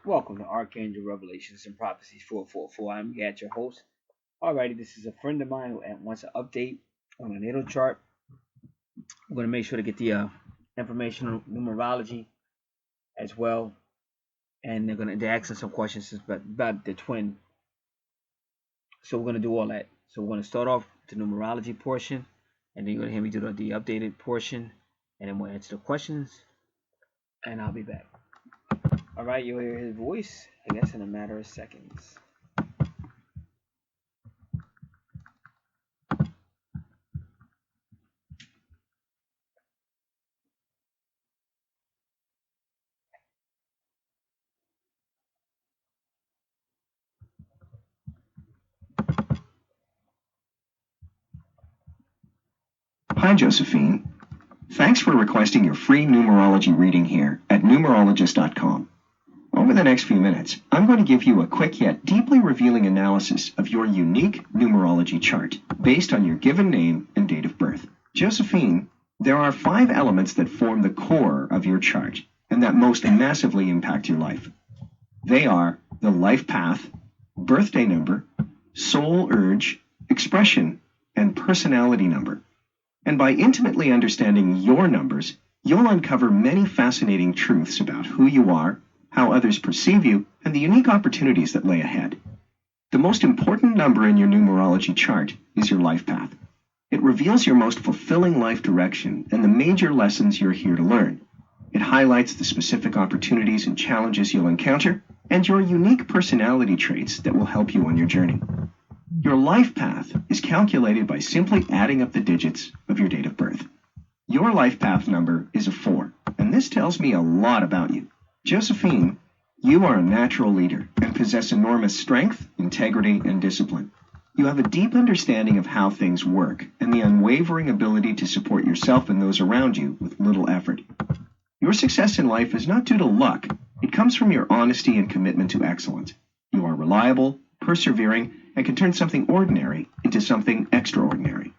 Welcome to Archangel Revelations and Prophecies 444. I'm Gat, your host. Alrighty, this is a friend of mine who wants an update on a natal chart. I'm going to make sure to get the information on numerology as well. And they're asking some questions about the twin. So we're going to do all that. So we're going to start off the numerology portion, and then you're going to hear me do the updated portion, and then we'll answer the questions, and I'll be back. Alright, you'll hear his voice, I guess, in a matter of seconds. Hi, Josephine. Thanks for requesting your free numerology reading here at numerologist.com. Over the next few minutes, I'm going to give you a quick yet deeply revealing analysis of your unique numerology chart based on your given name and date of birth. Josephine, there are 5 elements that form the core of your chart and that most massively impact your life. They are the life path, birthday number, soul urge, expression, and personality number. And by intimately understanding your numbers, you'll uncover many fascinating truths about who you are, how others perceive you, and the unique opportunities that lay ahead. The most important number in your numerology chart is your life path. It reveals your most fulfilling life direction and the major lessons you're here to learn. It highlights the specific opportunities and challenges you'll encounter, and your unique personality traits that will help you on your journey. Your life path is calculated by simply adding up the digits of your date of birth. Your life path number is a 4, and this tells me a lot about you. Josephine, you are a natural leader and possess enormous strength, integrity, and discipline. You have a deep understanding of how things work and the unwavering ability to support yourself and those around you with little effort. Your success in life is not due to luck. It comes from your honesty and commitment to excellence. You are reliable, persevering, and can turn something ordinary into something extraordinary.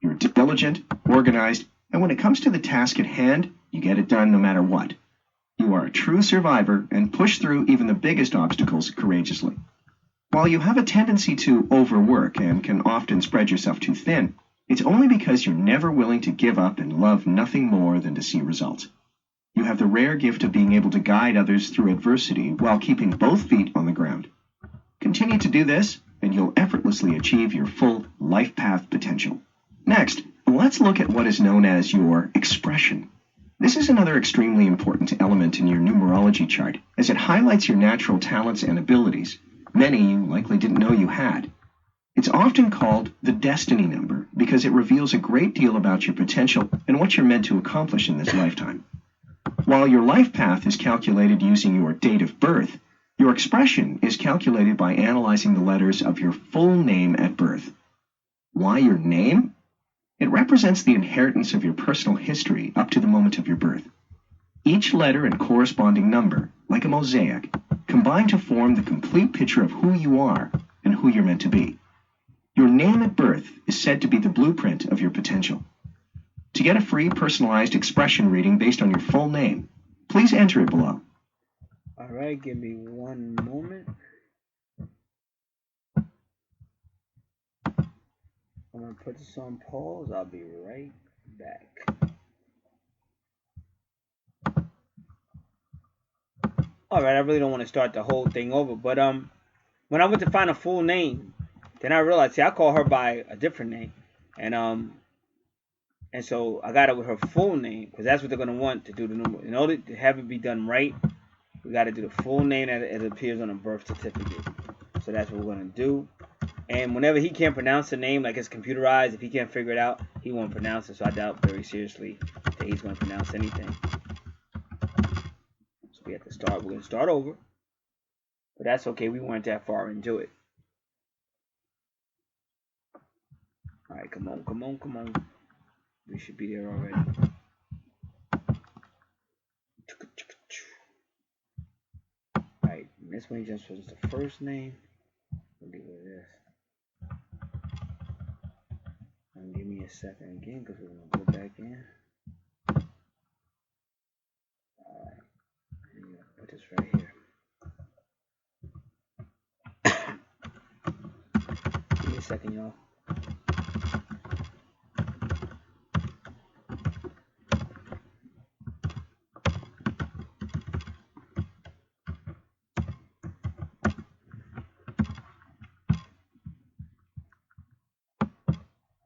You're diligent, organized, and when it comes to the task at hand, you get it done no matter what. You are a true survivor and push through even the biggest obstacles courageously. While you have a tendency to overwork and can often spread yourself too thin, it's only because you're never willing to give up and love nothing more than to see results. You have the rare gift of being able to guide others through adversity while keeping both feet on the ground. Continue to do this, and you'll effortlessly achieve your full life path potential. Next, let's look at what is known as your expression. This is another extremely important element in your numerology chart, as it highlights your natural talents and abilities, many you likely didn't know you had. It's often called the destiny number because it reveals a great deal about your potential and what you're meant to accomplish in this lifetime. While your life path is calculated using your date of birth, your expression is calculated by analyzing the letters of your full name at birth. Why your name? It represents the inheritance of your personal history up to the moment of your birth. Each letter and corresponding number, like a mosaic, combine to form the complete picture of who you are and who you're meant to be. Your name at birth is said to be the blueprint of your potential. To get a free personalized expression reading based on your full name, please enter it below. Alright, give me one moment. I'm going to put this on pause. I'll be right back. Alright, I really don't want to start the whole thing over, but when I went to find a full name, then I realized, I call her by a different name, and so I got it with her full name, because that's what they're going to want to do the number. In order to have it be done right, we got to do the full name as it appears on a birth certificate. So that's what we're going to do. And whenever he can't pronounce the name, like it's computerized, if he can't figure it out, he won't pronounce it. So I doubt very seriously that he's going to pronounce anything. So we have to start. We're going to start over. But that's okay. We weren't that far into it. All right, come on, come on, come on. We should be there already. All right, this one just was the first name. We'll deal with this. And give me a second again, because we're going to go back in. Alright, put this right here. second, y'all.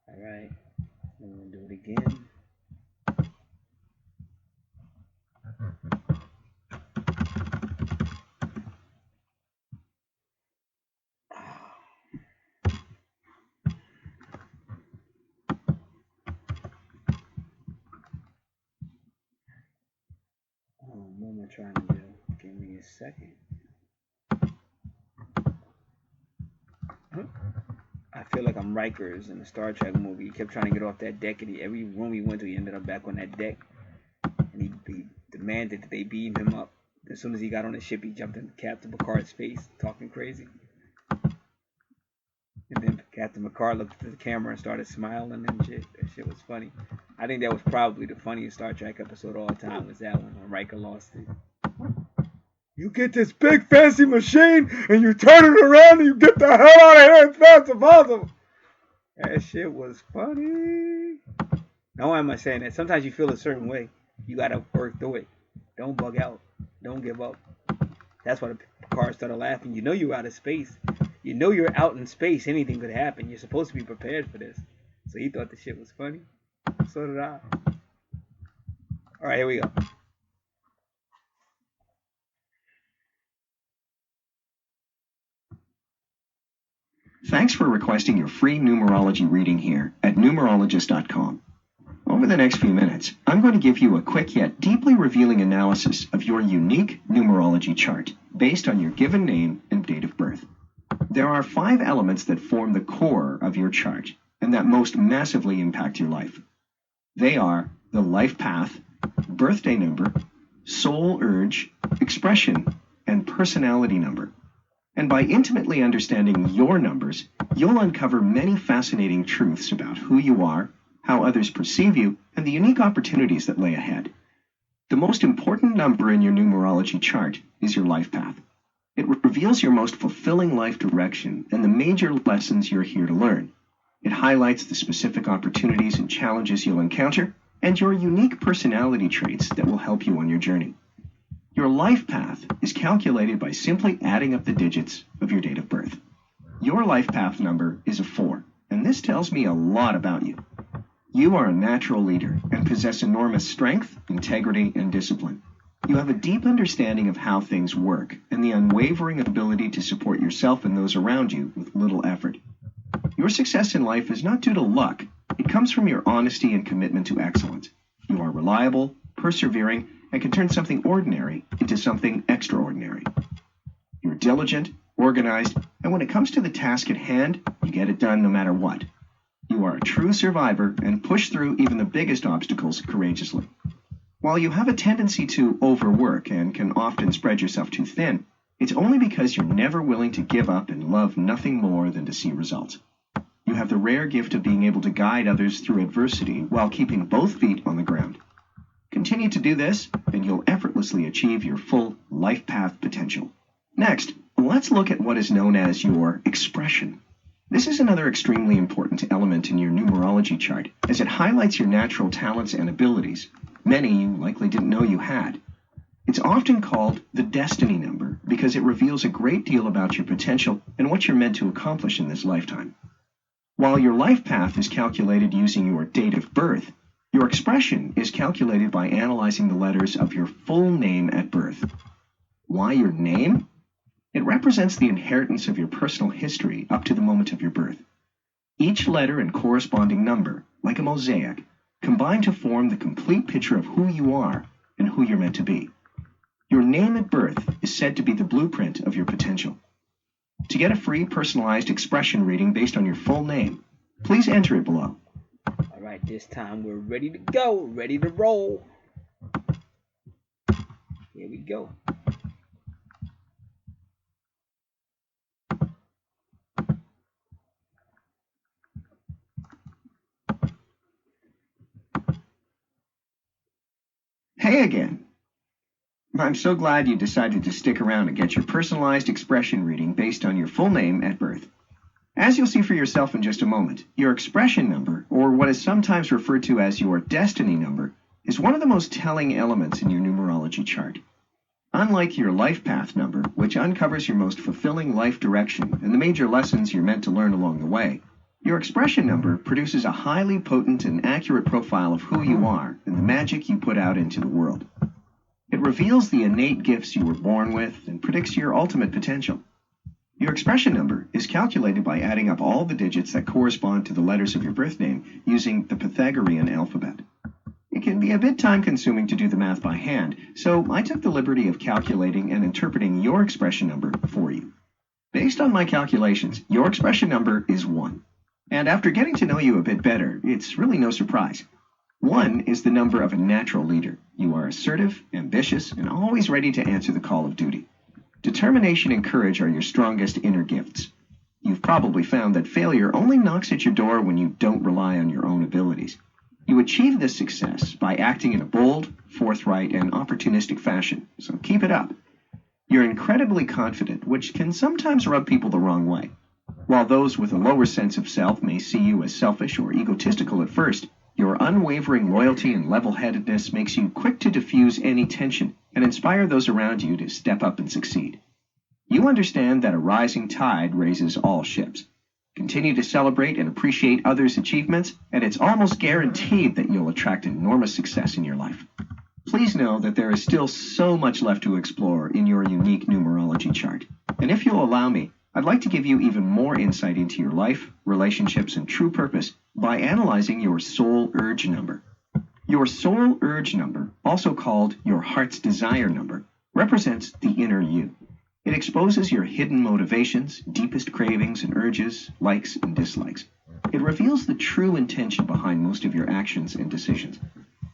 Alright, I'm gonna do it again. What am I trying to do? Give me a second. I feel like I'm Rikers in the Star Trek movie. He kept trying to get off that deck, and every room he went to, he ended up back on that deck. And he demanded that they beam him up. As soon as he got on the ship, he jumped in Captain Picard's face, talking crazy. And then Captain Picard looked at the camera and started smiling and shit. That shit was funny. I think that was probably the funniest Star Trek episode of all time, was that one when Riker lost it. You get this big fancy machine and you turn it around and you get the hell out of here as fast as possible. That shit was funny. Now why am I saying that? Sometimes you feel a certain way. You gotta work through it. Don't bug out. Don't give up. That's why the car started laughing. You know you're out of space. You know you're out in space. Anything could happen. You're supposed to be prepared for this. So he thought the shit was funny. So did I. Alright, here we go. Thanks for requesting your free numerology reading here at numerologist.com. Over the next few minutes, I'm going to give you a quick yet deeply revealing analysis of your unique numerology chart based on your given name and date of birth. There are 5 elements that form the core of your chart and that most massively impact your life. They are the life path, birthday number, soul urge, expression, and personality number. And by intimately understanding your numbers, you'll uncover many fascinating truths about who you are, how others perceive you, and the unique opportunities that lay ahead. The most important number in your numerology chart is your life path. It reveals your most fulfilling life direction and the major lessons you're here to learn. It highlights the specific opportunities and challenges you'll encounter and your unique personality traits that will help you on your journey. Your life path is calculated by simply adding up the digits of your date of birth. Your life path number is a 4, and this tells me a lot about you. You are a natural leader and possess enormous strength, integrity, and discipline. You have a deep understanding of how things work and the unwavering ability to support yourself and those around you with little effort. Your success in life is not due to luck. It comes from your honesty and commitment to excellence. You are reliable, persevering, and can turn something ordinary into something extraordinary. You're diligent, organized, and when it comes to the task at hand, you get it done no matter what. You are a true survivor and push through even the biggest obstacles courageously. While you have a tendency to overwork and can often spread yourself too thin, it's only because you're never willing to give up and love nothing more than to see results. You have the rare gift of being able to guide others through adversity while keeping both feet on the ground. Continue to do this, and you'll effortlessly achieve your full life path potential. Next, let's look at what is known as your expression. This is another extremely important element in your numerology chart, as it highlights your natural talents and abilities, many you likely didn't know you had. It's often called the destiny number because it reveals a great deal about your potential and what you're meant to accomplish in this lifetime. While your life path is calculated using your date of birth, your expression is calculated by analyzing the letters of your full name at birth. Why your name? It represents the inheritance of your personal history up to the moment of your birth. Each letter and corresponding number, like a mosaic, combine to form the complete picture of who you are and who you're meant to be. Your name at birth is said to be the blueprint of your potential. To get a free personalized expression reading based on your full name, please enter it below. Alright, this time we're ready to go, ready to roll. Here we go. Hey again. I'm so glad you decided to stick around and get your personalized expression reading based on your full name at birth. As you'll see for yourself in just a moment, your expression number, or what is sometimes referred to as your destiny number, is one of the most telling elements in your numerology chart. Unlike your life path number, which uncovers your most fulfilling life direction and the major lessons you're meant to learn along the way, your expression number produces a highly potent and accurate profile of who you are and the magic you put out into the world. It reveals the innate gifts you were born with and predicts your ultimate potential. Your expression number is calculated by adding up all the digits that correspond to the letters of your birth name using the Pythagorean alphabet. It can be a bit time-consuming to do the math by hand, so I took the liberty of calculating and interpreting your expression number for you. Based on my calculations, your expression number is 1. And after getting to know you a bit better, it's really no surprise. 1 is the number of a natural leader. You are assertive, ambitious, and always ready to answer the call of duty. Determination and courage are your strongest inner gifts. You've probably found that failure only knocks at your door when you don't rely on your own abilities. You achieve this success by acting in a bold, forthright, and opportunistic fashion, so keep it up. You're incredibly confident, which can sometimes rub people the wrong way. While those with a lower sense of self may see you as selfish or egotistical at first, your unwavering loyalty and level-headedness makes you quick to diffuse any tension and inspire those around you to step up and succeed. You understand that a rising tide raises all ships. Continue to celebrate and appreciate others' achievements, and it's almost guaranteed that you'll attract enormous success in your life. Please know that there is still so much left to explore in your unique numerology chart. And if you'll allow me, I'd like to give you even more insight into your life, relationships, and true purpose by analyzing your soul urge number. Your soul urge number, also called your heart's desire number, represents the inner you. It exposes your hidden motivations, deepest cravings and urges, likes and dislikes. It reveals the true intention behind most of your actions and decisions.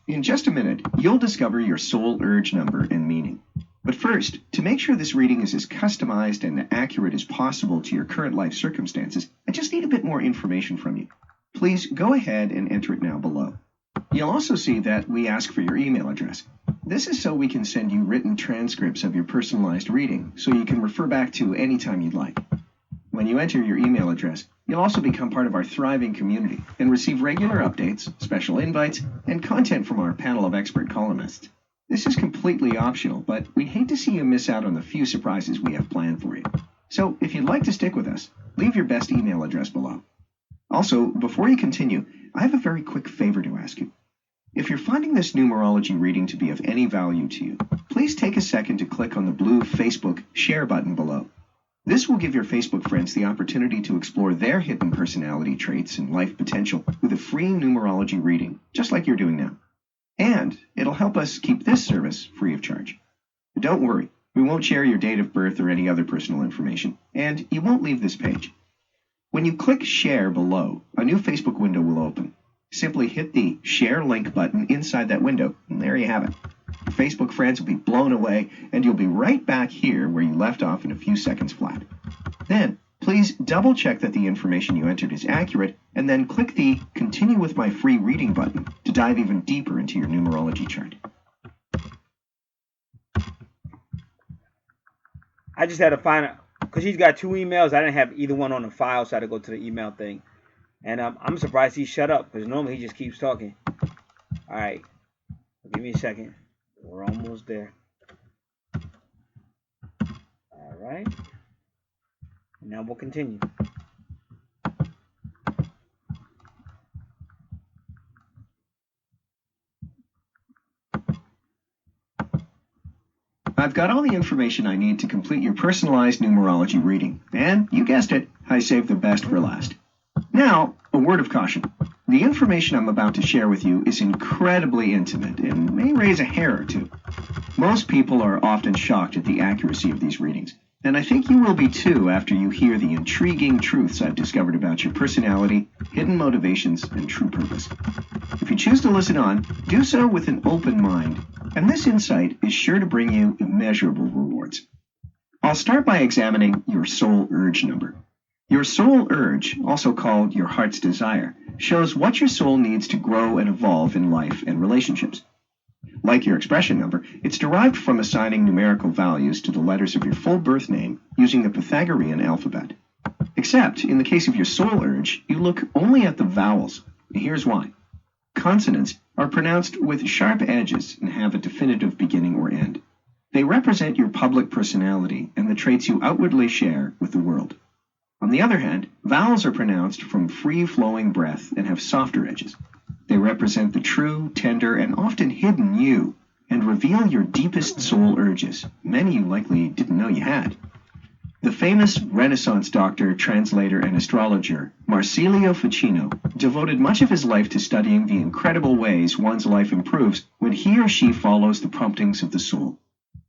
In just a minute, you'll discover your soul urge number and meaning. But first, to make sure this reading is as customized and accurate as possible to your current life circumstances, I just need a bit more information from you. Please go ahead and enter it now below. You'll also see that we ask for your email address. This is so we can send you written transcripts of your personalized reading, so you can refer back to anytime you'd like. When you enter your email address, you'll also become part of our thriving community and receive regular updates, special invites, and content from our panel of expert columnists. This is completely optional, but we'd hate to see you miss out on the few surprises we have planned for you. So if you'd like to stick with us, leave your best email address below. Also, before you continue, I have a very quick favor to ask you. If you're finding this numerology reading to be of any value to you, please take a second to click on the blue Facebook share button below. This will give your Facebook friends the opportunity to explore their hidden personality traits and life potential with a free numerology reading, just like you're doing now. And it'll help us keep this service free of charge. But don't worry, we won't share your date of birth or any other personal information, and you won't leave this page. When you click share below, a new Facebook window will open. Simply hit the share link button inside that window, and there you have it. Your Facebook friends will be blown away, and you'll be right back here where you left off in a few seconds flat. Then, please double check that the information you entered is accurate, and then click the Continue with my free reading button to dive even deeper into your numerology chart. I just had to find out, because he's got 2 emails. I didn't have either one on the file, so I had to go to the email thing. And I'm surprised he shut up, because normally he just keeps talking. All right. Give me a second. We're almost there. All right. Now we'll continue. I've got all the information I need to complete your personalized numerology reading. And, you guessed it, I saved the best for last. Now, a word of caution. The information I'm about to share with you is incredibly intimate and may raise a hair or two. Most people are often shocked at the accuracy of these readings, and I think you will be too after you hear the intriguing truths I've discovered about your personality, hidden motivations, and true purpose. If you choose to listen on, do so with an open mind, and this insight is sure to bring you immeasurable rewards. I'll start by examining your soul urge number. Your soul urge, also called your heart's desire, shows what your soul needs to grow and evolve in life and relationships. Like your expression number, it's derived from assigning numerical values to the letters of your full birth name using the Pythagorean alphabet. Except, in the case of your soul urge, you look only at the vowels. Here's why. Consonants are pronounced with sharp edges and have a definitive beginning or end. They represent your public personality and the traits you outwardly share with the world. On the other hand, vowels are pronounced from free-flowing breath and have softer edges. They represent the true, tender, and often hidden you, and reveal your deepest soul urges, many you likely didn't know you had. The famous Renaissance doctor, translator, and astrologer Marsilio Ficino devoted much of his life to studying the incredible ways one's life improves when he or she follows the promptings of the soul.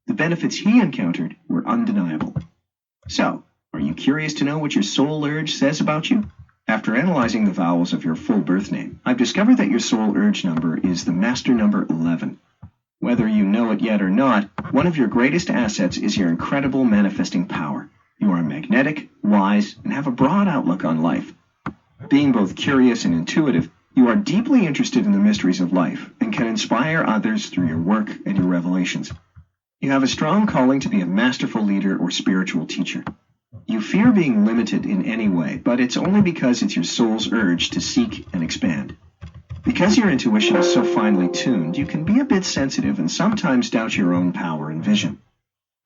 The benefits he encountered were undeniable. So, are you curious to know what your soul urge says about you? After analyzing the vowels of your full birth name, I've discovered that your soul urge number is the master number 11. Whether you know it yet or not, one of your greatest assets is your incredible manifesting power. You are magnetic, wise, and have a broad outlook on life. Being both curious and intuitive, you are deeply interested in the mysteries of life and can inspire others through your work and your revelations. You have a strong calling to be a masterful leader or spiritual teacher. You fear being limited in any way, but it's only because it's your soul's urge to seek and expand. Because your intuition is so finely tuned, you can be a bit sensitive and sometimes doubt your own power and vision.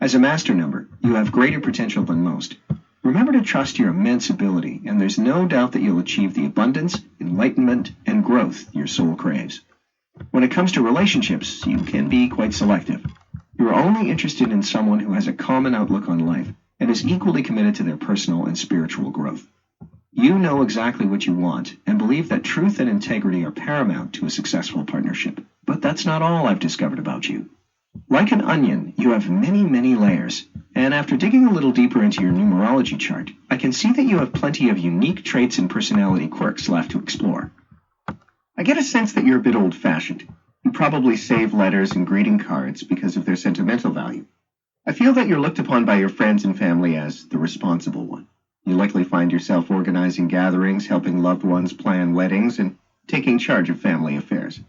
As a master number, you have greater potential than most. Remember to trust your immense ability, and there's no doubt that you'll achieve the abundance, enlightenment, and growth your soul craves. When it comes to relationships, you can be quite selective. You're only interested in someone who has a common outlook on life and is equally committed to their personal and spiritual growth. You know exactly what you want and believe that truth and integrity are paramount to a successful partnership. But that's not all I've discovered about you. Like an onion, you have many, many layers, and after digging a little deeper into your numerology chart, I can see that you have plenty of unique traits and personality quirks left to explore. I get a sense that you're a bit old-fashioned. You probably save letters and greeting cards because of their sentimental value. I feel that you're looked upon by your friends and family as the responsible one. You likely find yourself organizing gatherings, helping loved ones plan weddings, and taking charge of family affairs.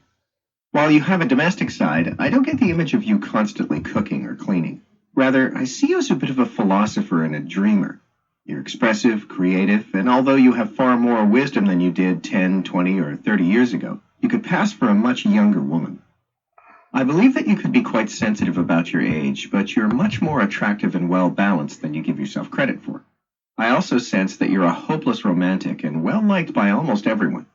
While you have a domestic side, I don't get the image of you constantly cooking or cleaning. Rather, I see you as a bit of a philosopher and a dreamer. You're expressive, creative, and although you have far more wisdom than you did 10, 20, or 30 years ago, you could pass for a much younger woman. I believe that you could be quite sensitive about your age, but you're much more attractive and well-balanced than you give yourself credit for. I also sense that you're a hopeless romantic and well-liked by almost everyone.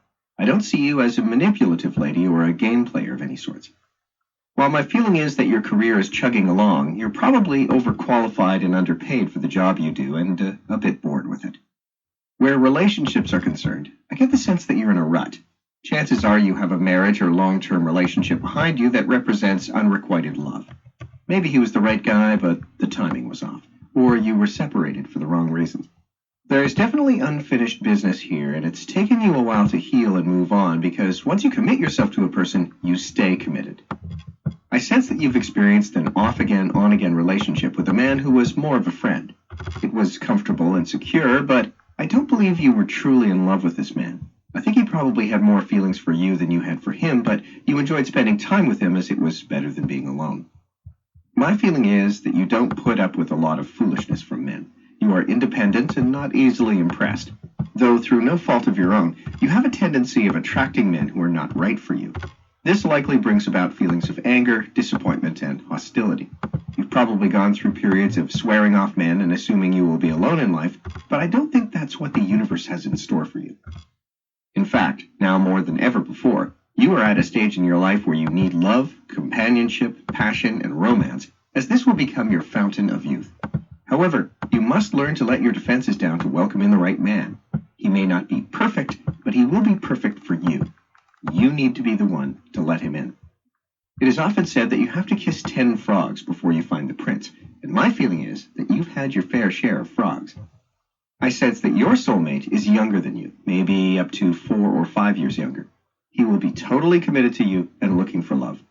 I don't see you as a manipulative lady or a game player of any sorts. While my feeling is that your career is chugging along, you're probably overqualified and underpaid for the job you do and a bit bored with it. Where relationships are concerned, I get the sense that you're in a rut. Chances are you have a marriage or long-term relationship behind you that represents unrequited love. Maybe he was the right guy, but the timing was off, or you were separated for the wrong reasons. There is definitely unfinished business here, and it's taken you a while to heal and move on because once you commit yourself to a person, you stay committed. I sense that you've experienced an off-again, on-again relationship with a man who was more of a friend. It was comfortable and secure, but I don't believe you were truly in love with this man. I think he probably had more feelings for you than you had for him, but you enjoyed spending time with him as it was better than being alone. My feeling is that you don't put up with a lot of foolishness from men. You are independent and not easily impressed. Though through no fault of your own, you have a tendency of attracting men who are not right for you. This likely brings about feelings of anger, disappointment, and hostility. You've probably gone through periods of swearing off men and assuming you will be alone in life, but I don't think that's what the universe has in store for you. In fact, now more than ever before, you are at a stage in your life where you need love, companionship, passion, and romance, as this will become your fountain of youth. However, you must learn to let your defenses down to welcome in the right man. He may not be perfect, but he will be perfect for you. You need to be the one to let him in. It is often said that you have to kiss 10 frogs before you find the prince, and my feeling is that you've had your fair share of frogs. I sense that your soulmate is younger than you, maybe up to 4 or 5 years younger. He will be totally committed to you and looking for love.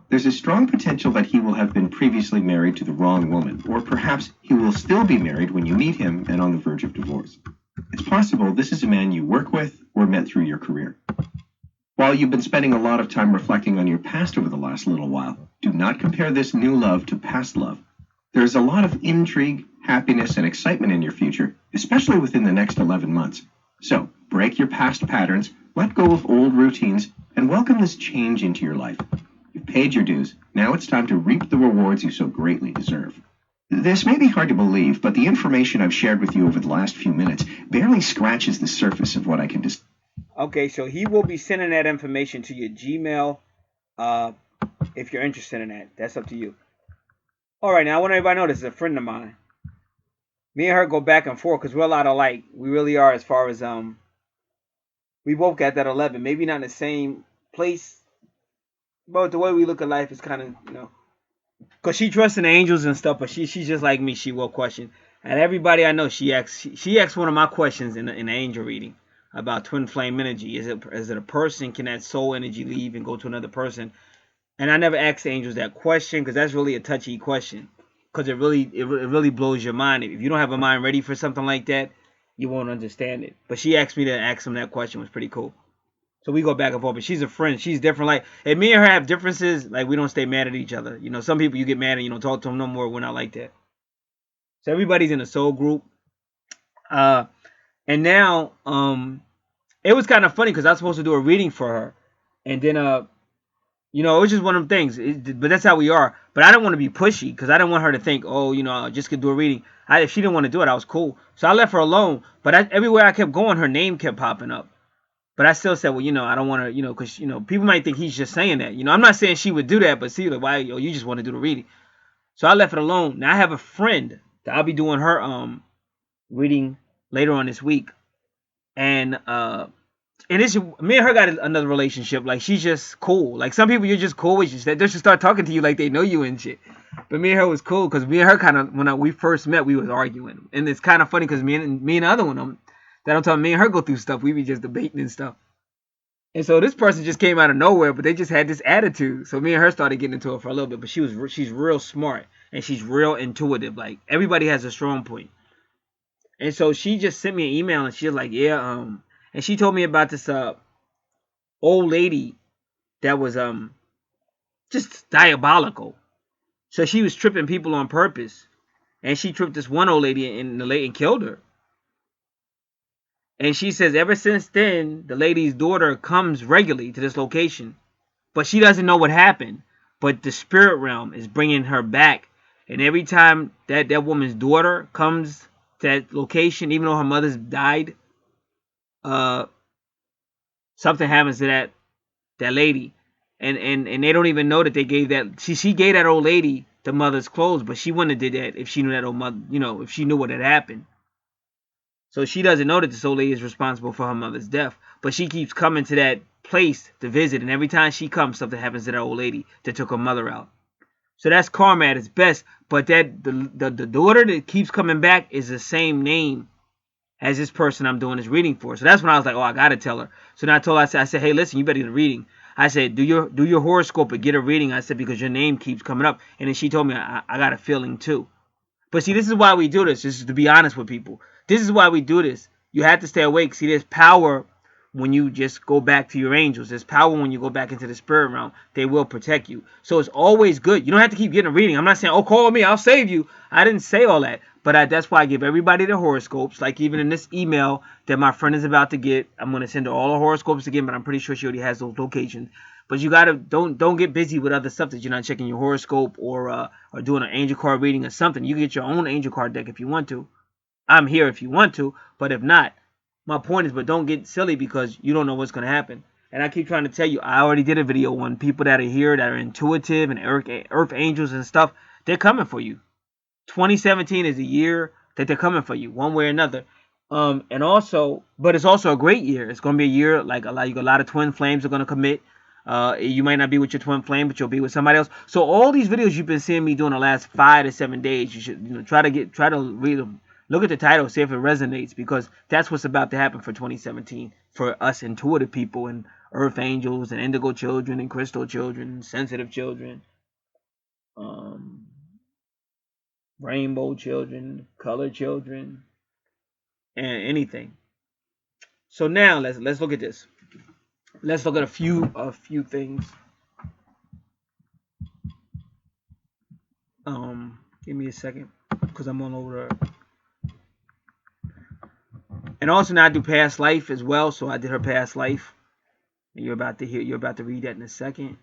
There's a strong potential that he will have been previously married to the wrong woman, or perhaps he will still be married when you meet him and on the verge of divorce. It's possible this is a man you work with or met through your career. While you've been spending a lot of time reflecting on your past over the last little while, do not compare this new love to past love. There is a lot of intrigue, happiness, and excitement in your future, especially within the next 11 months. So, break your past patterns, let go of old routines, and welcome this change into your life. You've paid your dues. Now it's time to reap the rewards you so greatly deserve. This may be hard to believe, but the information I've shared with you over the last few minutes barely scratches the surface of what I can discuss. Okay, so he will be sending that information to your Gmail. If you're interested in that, that's up to you. All right, now I want everybody to know this is a friend of mine. Me and her go back and forth because we're a lot alike. We really are, as far as we both got that 11. Maybe not in the same place, but the way we look at life is kind of, because she trusts in angels and stuff, but she's just like me. She will question. And everybody I know, she asks one of my questions in the angel reading about twin flame energy. Is it a person? Can that soul energy leave and go to another person? And I never asked the angels that question because that's really a touchy question. Because it really blows your mind. If you don't have a mind ready for something like that, you won't understand it. But she asked me to ask him that question. It was pretty cool. So we go back and forth. But she's a friend. She's different. Like, if me and her have differences, like, we don't stay mad at each other. Some people you get mad and you don't talk to them no more. We're not like that. So everybody's in a soul group. And now, it was kind of funny because I was supposed to do a reading for her. And then, it was just one of them things. But that's how we are. But I didn't want to be pushy because I didn't want her to think, oh, I just could do a reading. If she didn't want to do it, I was cool. So I left her alone. But everywhere I kept going, her name kept popping up. But I still said, well, I don't want to, because, people might think he's just saying that. I'm not saying she would do that, but see, like, why, you just want to do the reading. So I left it alone. Now I have a friend that I'll be doing her reading later on this week. And it's me and her got another relationship. Like, she's just cool. Like, some people you're just cool with, they just start talking to you like they know you and shit. But me and her was cool because me and her kind of, when we first met, we was arguing. And it's kind of funny because me and the other one, that I'm talking, me and her go through stuff. We be just debating and stuff. And so this person just came out of nowhere, but they just had this attitude. So me and her started getting into it for a little bit. But she's real smart and she's real intuitive. Like, everybody has a strong point. And so she just sent me an email and she was like, yeah, and she told me about this old lady that was just diabolical. So she was tripping people on purpose. And she tripped this one old lady and killed her. And she says ever since then, the lady's daughter comes regularly to this location. But she doesn't know what happened. But the spirit realm is bringing her back. And every time that woman's daughter comes to that location, even though her mother's died, something happens to that lady. And they don't even know that they gave that. She gave that old lady the mother's clothes, but she wouldn't have did that if she knew that old mother, if she knew what had happened. So she doesn't know that this old lady is responsible for her mother's death. But she keeps coming to that place to visit. And every time she comes, something happens to that old lady that took her mother out. So that's karma at its best. But that the daughter that keeps coming back is the same name as this person I'm doing this reading for. So that's when I was like, oh, I got to tell her. So then I told her, I said, hey, listen, you better get a reading. I said, do your horoscope and get a reading. I said, because your name keeps coming up. And then she told me, I got a feeling too. But see, this is why we do this. This is to be honest with people. This is why we do this. You have to stay awake. See, there's power when you just go back to your angels. There's power when you go back into the spirit realm. They will protect you. So it's always good. You don't have to keep getting a reading. I'm not saying, oh, call me, I'll save you. I didn't say all that. But that's why I give everybody their horoscopes. Like even in this email that my friend is about to get, I'm going to send her all the horoscopes again, but I'm pretty sure she already has those locations. But you gotta don't get busy with other stuff that you're not checking your horoscope or doing an angel card reading or something. You can get your own angel card deck if you want to. I'm here if you want to, but if not, my point is, but don't get silly because you don't know what's gonna happen. And I keep trying to tell you, I already did a video on people that are here that are intuitive and earth angels and stuff. They're coming for you. 2017 is a year that they're coming for you, one way or another. And also, but it's also a great year. It's gonna be a year like a lot of twin flames are gonna commit. You might not be with your twin flame, but you'll be with somebody else. So all these videos you've been seeing me doing the last 5 to 7 days, you should try to read them. Look at the title, see if it resonates, because that's what's about to happen for 2017 for us intuitive people and earth angels and indigo children and crystal children, sensitive children, rainbow children, color children, and anything. So now let's look at this. Let's look at a few things. Give me a second. because I'm all over. And also now I do past life as well, so I did her past life. And you're about to read that in a second.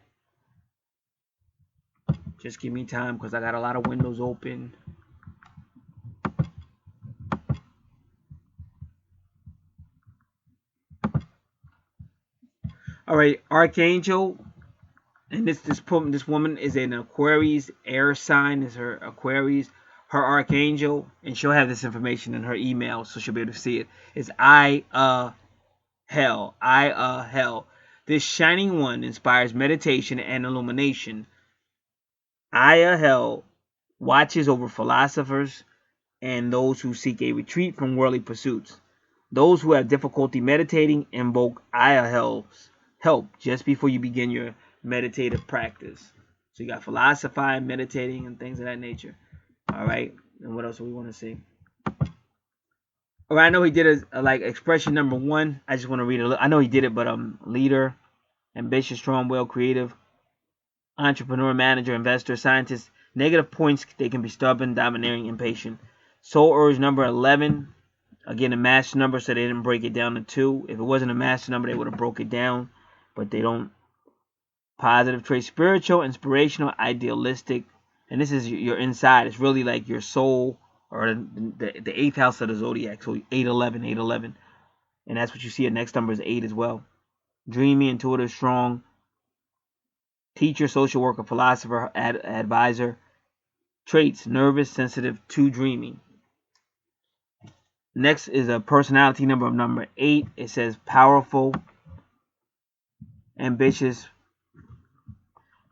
Just give me time because I got a lot of windows open. All right, Archangel, and this woman is an Aquarius air sign. Is her Aquarius, her Archangel, and she'll have this information in her email, so she'll be able to see it. It's hell. This shining one inspires meditation and illumination. Hell watches over philosophers and those who seek a retreat from worldly pursuits. Those who have difficulty meditating invoke Hell's help just before you begin your meditative practice. So you got philosophizing, meditating, and things of that nature. All right, and what else do we want to see? All right, I know he did a like expression number 1. I just want to read it. I know he did it, but leader, ambitious, strong-willed, creative, entrepreneur, manager, investor, scientist. Negative points, they can be stubborn, domineering, impatient. Soul urge number 11. Again, a master number, so they didn't break it down to 2. If it wasn't a master number, they would have broke it down, but they don't. Positive traits, spiritual, inspirational, idealistic, and this is your inside. It's really like your soul, or the 8th house of the zodiac. So 811, and that's what you see. The next number is 8 as well. Dreamy, intuitive, strong. Teacher, social worker, philosopher, advisor. Traits, nervous, sensitive, too dreamy. Next is a personality number of number 8. It says powerful, ambitious.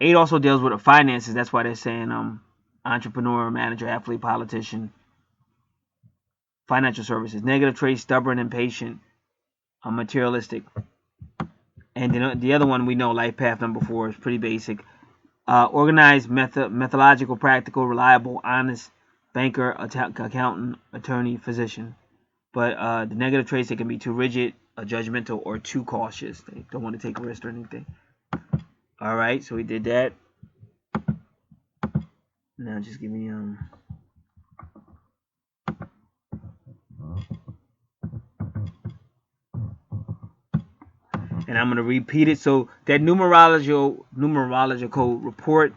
8 also deals with the finances. That's why they're saying entrepreneur, manager, athlete, politician, financial services. Negative traits, stubborn, impatient, materialistic. And the other one we know, life path number 4, is pretty basic. Organized, methodological, practical, reliable, honest, banker, accountant, attorney, physician. But the negative traits, they can be too rigid, judgmental, or too cautious. They don't want to take risks or anything. All right, so we did that. Now just give me and I'm gonna repeat it. So that numerological report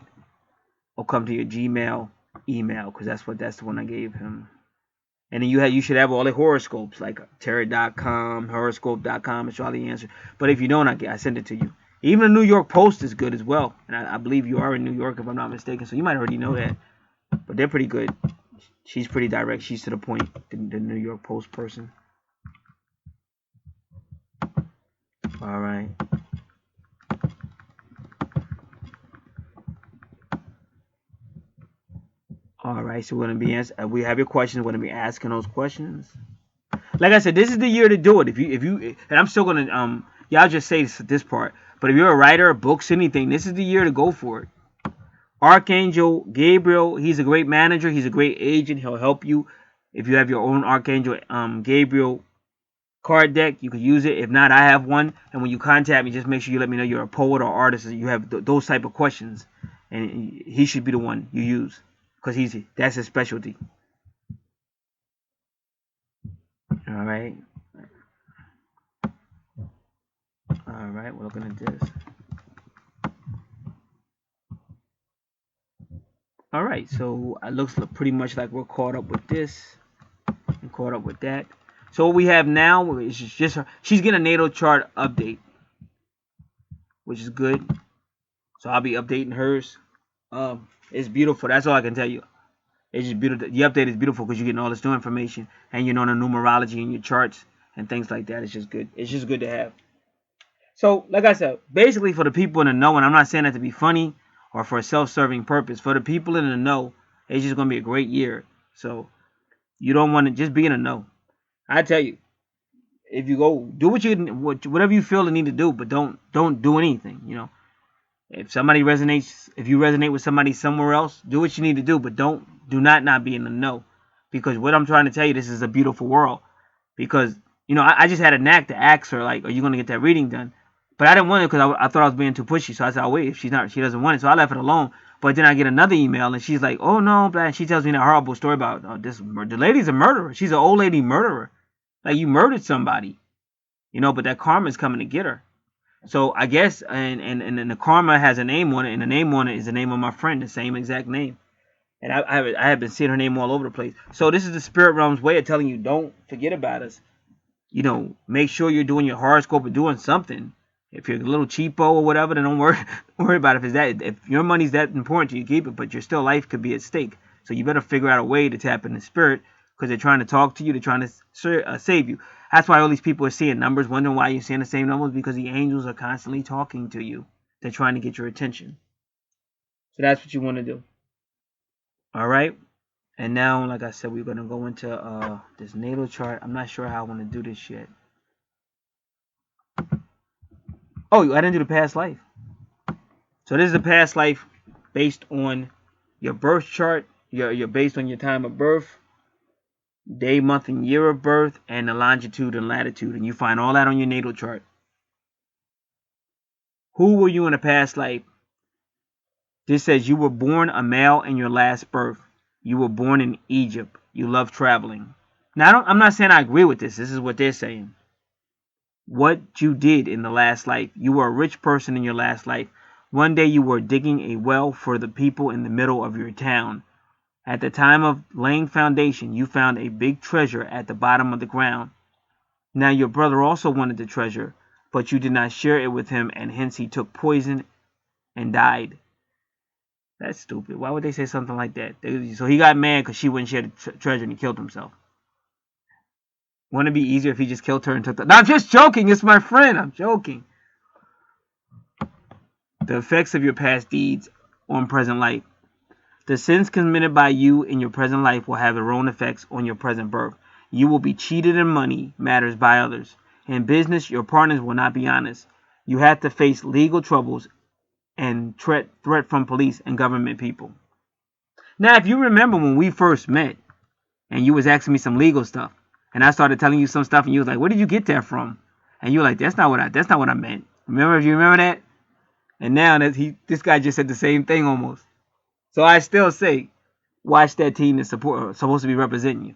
will come to your Gmail email, because that's the one I gave him. And then you should have all the horoscopes, like tarot.com, horoscope.com. It's all the answer. But if you don't, I send it to you. Even the New York Post is good as well. And I believe you are in New York, if I'm not mistaken. So you might already know that. But they're pretty good. She's pretty direct. She's to the point, the New York Post person. All right. All right. So we're going to be we have your questions. We're going to be asking those questions. Like I said, this is the year to do it. If you, and I'm still going to, y'all just say this part. But if you're a writer, books, anything, this is the year to go for it. Archangel Gabriel, he's a great manager. He's a great agent. He'll help you. If you have your own Archangel Gabriel card deck, you can use it. If not, I have one. And when you contact me, just make sure you let me know you're a poet or artist and you have those type of questions. And he should be the one you use, because that's his specialty. All right. All right, we're looking at this. All right, so it looks pretty much like we're caught up with this and caught up with that. So what we have now is just her. She's getting a natal chart update, which is good. So I'll be updating hers. It's beautiful. That's all I can tell you. It's just beautiful. The update is beautiful because you're getting all this new information, and you know the numerology in your charts and things like that. It's just good. It's just good to have. So, like I said, basically for the people in the know, and I'm not saying that to be funny or for a self-serving purpose. For the people in the know, it's just going to be a great year. So, you don't want to just be in the know. I tell you, if you go do whatever you feel the need to do, but don't do anything. You know, if you resonate with somebody somewhere else, do what you need to do, but do not be in the know, because what I'm trying to tell you, this is a beautiful world. Because I just had a knack to ask her, like, are you going to get that reading done? But I didn't want it because I thought I was being too pushy. So I said, "I'll wait if she doesn't want it." So I left it alone. But then I get another email and she's like, "Oh no," and she tells me that horrible story about the lady's a murderer. She's an old lady murderer. Like, you murdered somebody, but that karma's coming to get her. So I guess, and the karma has a name on it, and the name on it is the name of my friend, the same exact name. And I have been seeing her name all over the place. So this is the spirit realm's way of telling you, don't forget about us. Make sure you're doing your horoscope or doing something. If you're a little cheapo or whatever, then don't worry about it. If your money's that important to you, keep it. But your still life could be at stake. So you better figure out a way to tap in the spirit, because they're trying to talk to you. They're trying to save you. That's why all these people are seeing numbers, wondering why you're seeing the same numbers, because the angels are constantly talking to you. They're trying to get your attention. So that's what you want to do. All right. And now, like I said, we're going to go into this natal chart. I'm not sure how I want to do this yet. Oh, I didn't do the past life. So this is a past life based on your birth chart. You're based on your time of birth, day, month, and year of birth, and the longitude and latitude. And you find all that on your natal chart. Who were you in a past life? This says you were born a male in your last birth. You were born in Egypt. You love traveling. Now, I'm not saying I agree with this. This is what they're saying. What you did in the last life. You were a rich person in your last life. One day you were digging a well for the people in the middle of your town. At the time of laying foundation, you found a big treasure at the bottom of the ground. Now your brother also wanted the treasure, but you did not share it with him, and hence he took poison and died. That's stupid. Why would they say something like that? So he got mad because she wouldn't share the treasure and he killed himself. Wouldn't it be easier if he just killed her and took the... No, I'm just joking. It's my friend. I'm joking. The effects of your past deeds on present life. The sins committed by you in your present life will have their own effects on your present birth. You will be cheated in money matters by others. In business, your partners will not be honest. You have to face legal troubles and threat from police and government people. Now, if you remember when we first met and you was asking me some legal stuff, and I started telling you some stuff, and you was like, "Where did you get that from?" And you were like, "That's not what I meant." Remember? If you remember that? And now this guy just said the same thing almost. So I still say, watch that team that's supposed to be representing you.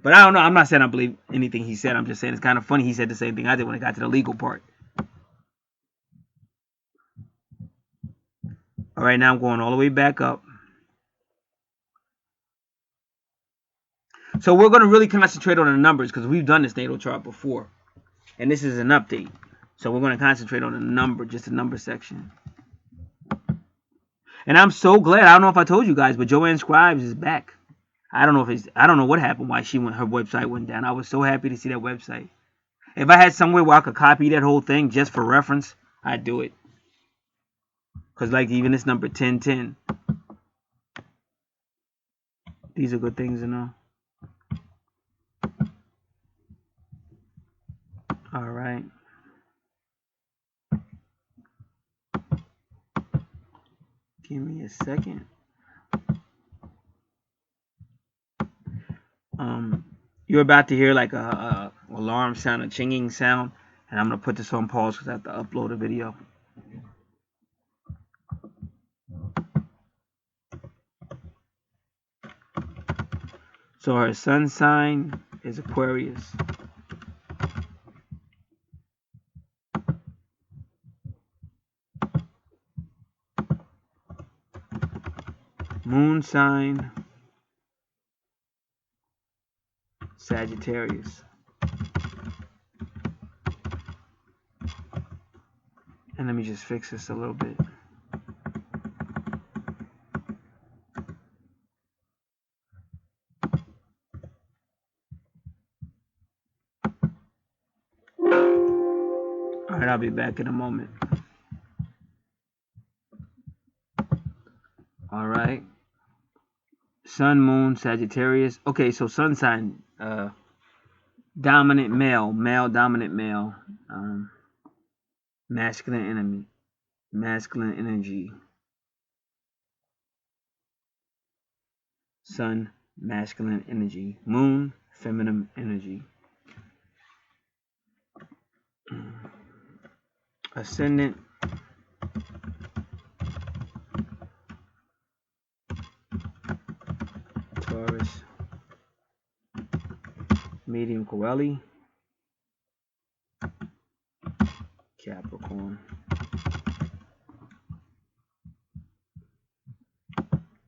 But I don't know. I'm not saying I believe anything he said. I'm just saying it's kind of funny he said the same thing I did when it got to the legal part. All right, now I'm going all the way back up. So we're going to really concentrate on the numbers because we've done this natal chart before. And this is an update. So we're going to concentrate on just the number section. And I'm so glad. I don't know if I told you guys, but Joanne Scribes is back. I don't know what happened, why her website went down. I was so happy to see that website. If I had somewhere where I could copy that whole thing just for reference, I'd do it. Because like even this number 1010. These are good things to know. All right. Give me a second. You're about to hear like a alarm sound, a chinging sound, and I'm gonna put this on pause because I have to upload a video. So her sun sign is Aquarius. Moon sign, Sagittarius. And let me just fix this a little bit. Alright, I'll be back in a moment. Alright. Sun, Moon, Sagittarius. Okay, so sun sign, dominant male, dominant male, masculine energy. Sun, masculine energy. Moon, feminine energy. ascendant, Taurus, medium Coeli, Capricorn.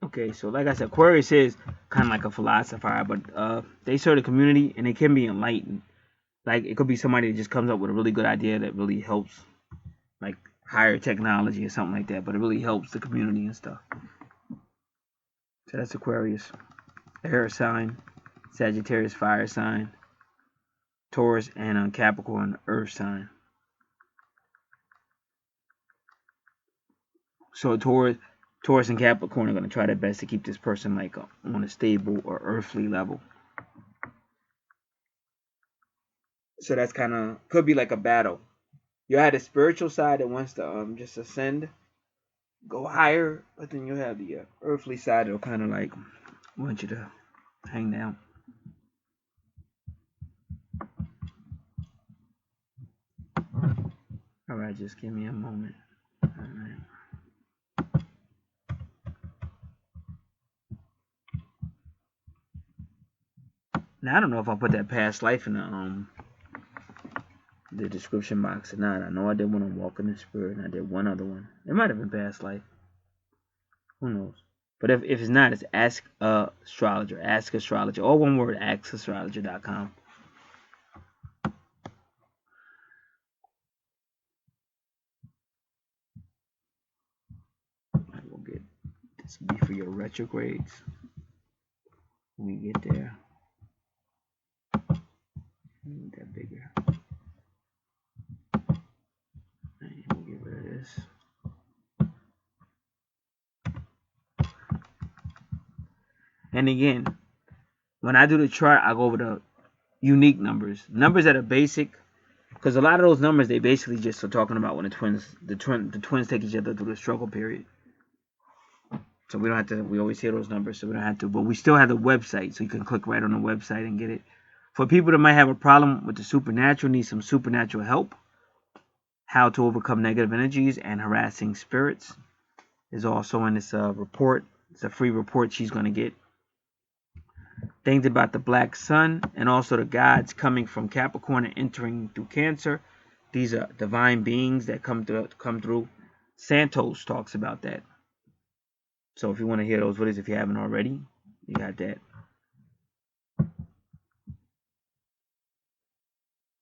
Okay, so like I said, Aquarius is kind of like a philosopher, but they serve the community and they can be enlightened. Like it could be somebody that just comes up with a really good idea that really helps, like higher technology or something like that, but it really helps the community and stuff. So that's Aquarius, air sign, Sagittarius, fire sign, Taurus, and Capricorn, earth sign. So Taurus and Capricorn are going to try their best to keep this person like on a stable or earthly level. So that's kind of could be like a battle. You had a spiritual side that wants to just ascend, go higher, but then you have the earthly side that'll kind of like want you to hang down. All right, just give me a moment. All right. Now I don't know if I put that past life in the description box or not. I know I did one on Walking in Spirit, and I did one other one. It might have been past life. Who knows? But if it's not, it's Ask Astrologer. Ask Astrologer. All one word, AskAstrologer.com. We'll get this will be for your retrogrades when we get there. Make that bigger. And we'll get rid of this. And again, when I do the chart, I go over the unique numbers that are basic, because a lot of those numbers they basically just are talking about when the twins take each other through the struggle period. So we don't have to. We always hear those numbers, so we don't have to. But we still have the website, so you can click right on the website and get it. For people that might have a problem with the supernatural, need some supernatural help, how to overcome negative energies and harassing spirits is also in this report. It's a free report she's going to get. Things about the black sun and also the gods coming from Capricorn and entering through Cancer. These are divine beings that come through. Santos talks about that. So if you want to hear those videos, if you haven't already, you got that.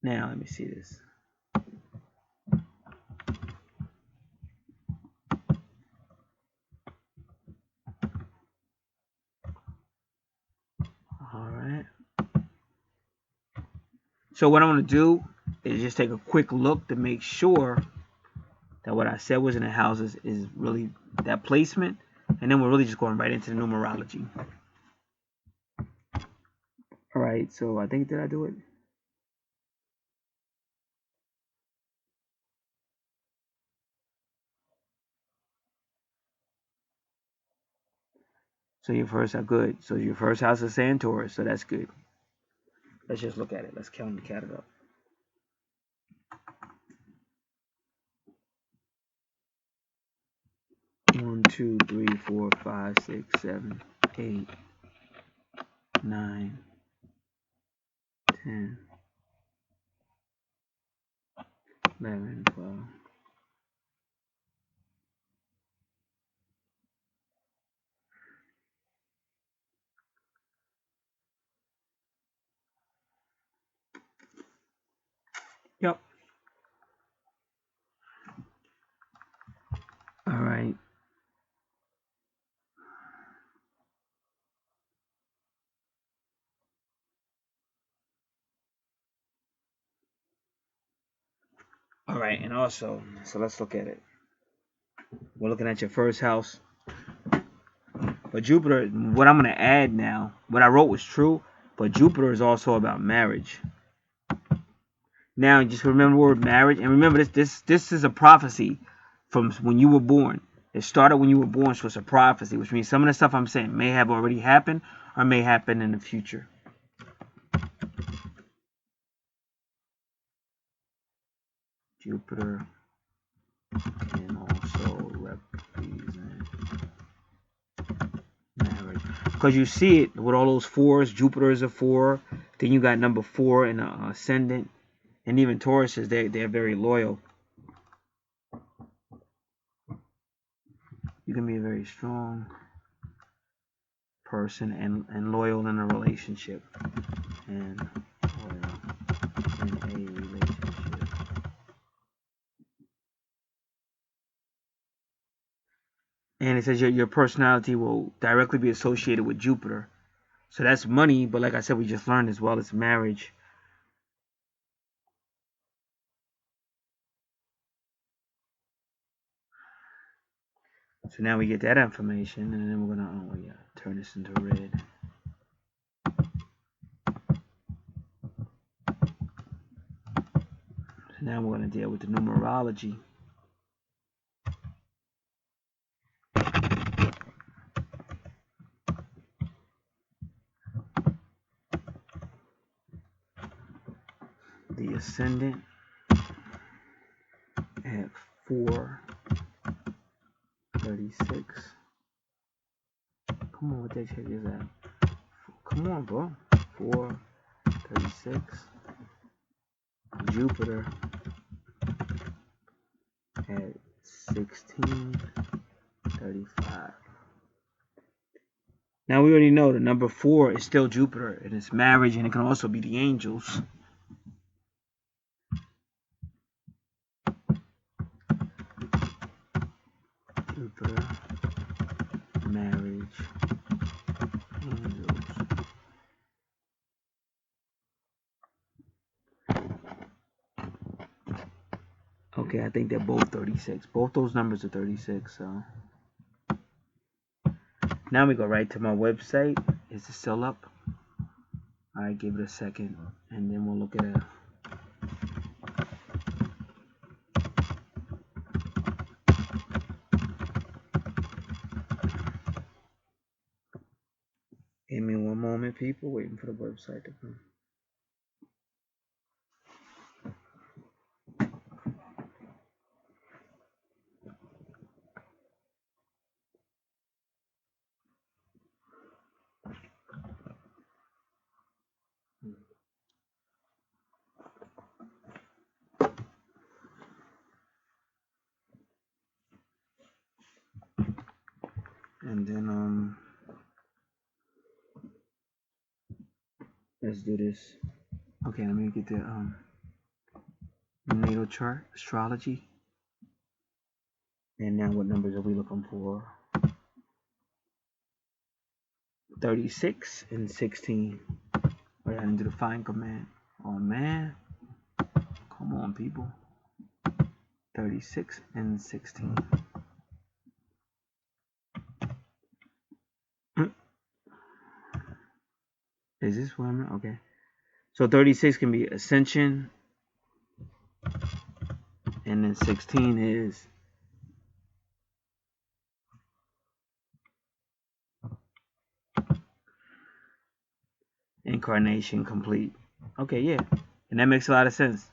Now let me see this. All right. So what I'm going to do is just take a quick look to make sure that what I said was in the houses is really that placement. And then we're really just going right into the numerology. All right. So I think, did I do it? So your first are good. So your first house is saying Taurus. So that's good. Let's just look at it. Let's count it up. 1, 2, 3, 4, 5, 6, 7, 8, 9, 10, 11, 12. Yep. All right. All right, and also, so let's look at it. We're looking at your first house. But Jupiter, what I'm going to add now, what I wrote was true, but Jupiter is also about marriage. Now, just remember the word marriage, and remember this is a prophecy from when you were born. It started when you were born, so it's a prophecy, which means some of the stuff I'm saying may have already happened or may happen in the future. Jupiter can also represent marriage. Because you see it with all those fours. Jupiter is a 4. Then you got number 4 in the ascendant. And even Taurus is they're very loyal. You can be a very strong person and loyal in a relationship. And loyal in a relationship. And it says your personality will directly be associated with Jupiter. So that's money, but like I said, we just learned as well as marriage. So now we get that information, and then we're gonna turn this into red. So now we're gonna deal with the numerology. The ascendant at 436. Come on, what that check is that? Come on, bro. 436. Jupiter at 1635. Now we already know the number 4 is still Jupiter, and it's marriage, and it can also be the angels. Jupiter, marriage, angels. Okay, I think they're both 36. Both those numbers are 36, so. Now we go right to my website. Is it still up? Alright, give it a second, and then we'll look at it. Give me one moment, people. Waiting for the website to come. And then let's do this. Okay, let me get the natal chart, astrology. And now what numbers are we looking for? 36 and 16. Wait, I didn't do the find command. Oh man. Come on, people. 36 and 16. Is this what I'm at? Okay. So 36 can be ascension. And then 16 is incarnation complete. Okay, yeah. And that makes a lot of sense.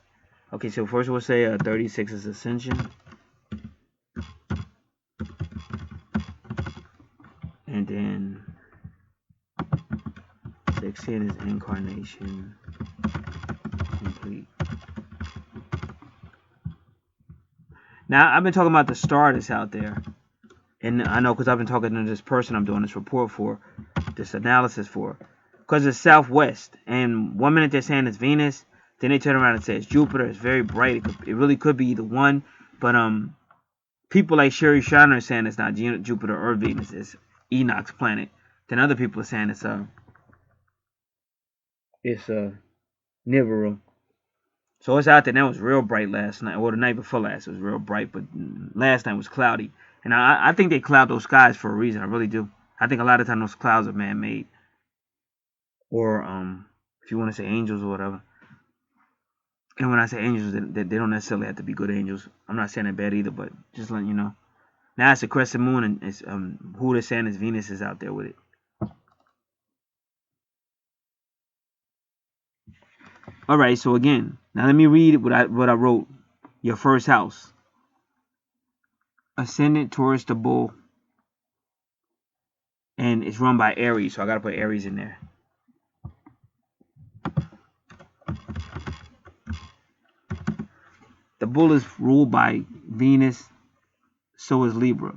Okay, so first we'll say 36 is ascension. And then 16 is incarnation complete. Now, I've been talking about the star that's out there. And I know because I've been talking to this person I'm doing this report for, this analysis for. Because it's southwest. And 1 minute they're saying it's Venus. Then they turn around and say it's Jupiter. It's very bright. It really could be either one. But people like Sherry Shiner are saying it's not Jupiter or Venus. It's Enoch's planet. Then other people are saying it's Nibiru. So it's out there. That was real bright last night, or the night before last. It was real bright, but last night was cloudy. And I think they cloud those skies for a reason. I really do. I think a lot of times those clouds are man-made, or if you want to say angels or whatever. And when I say angels, they don't necessarily have to be good angels. I'm not saying they're bad either, but just letting you know. Now it's a crescent moon, and it's who they're saying is Venus is out there with it. All right, so again, now let me read what I wrote. Your first house. ascendant Taurus the bull, and it's run by Aries, so I gotta put Aries in there. The bull is ruled by Venus, so is Libra.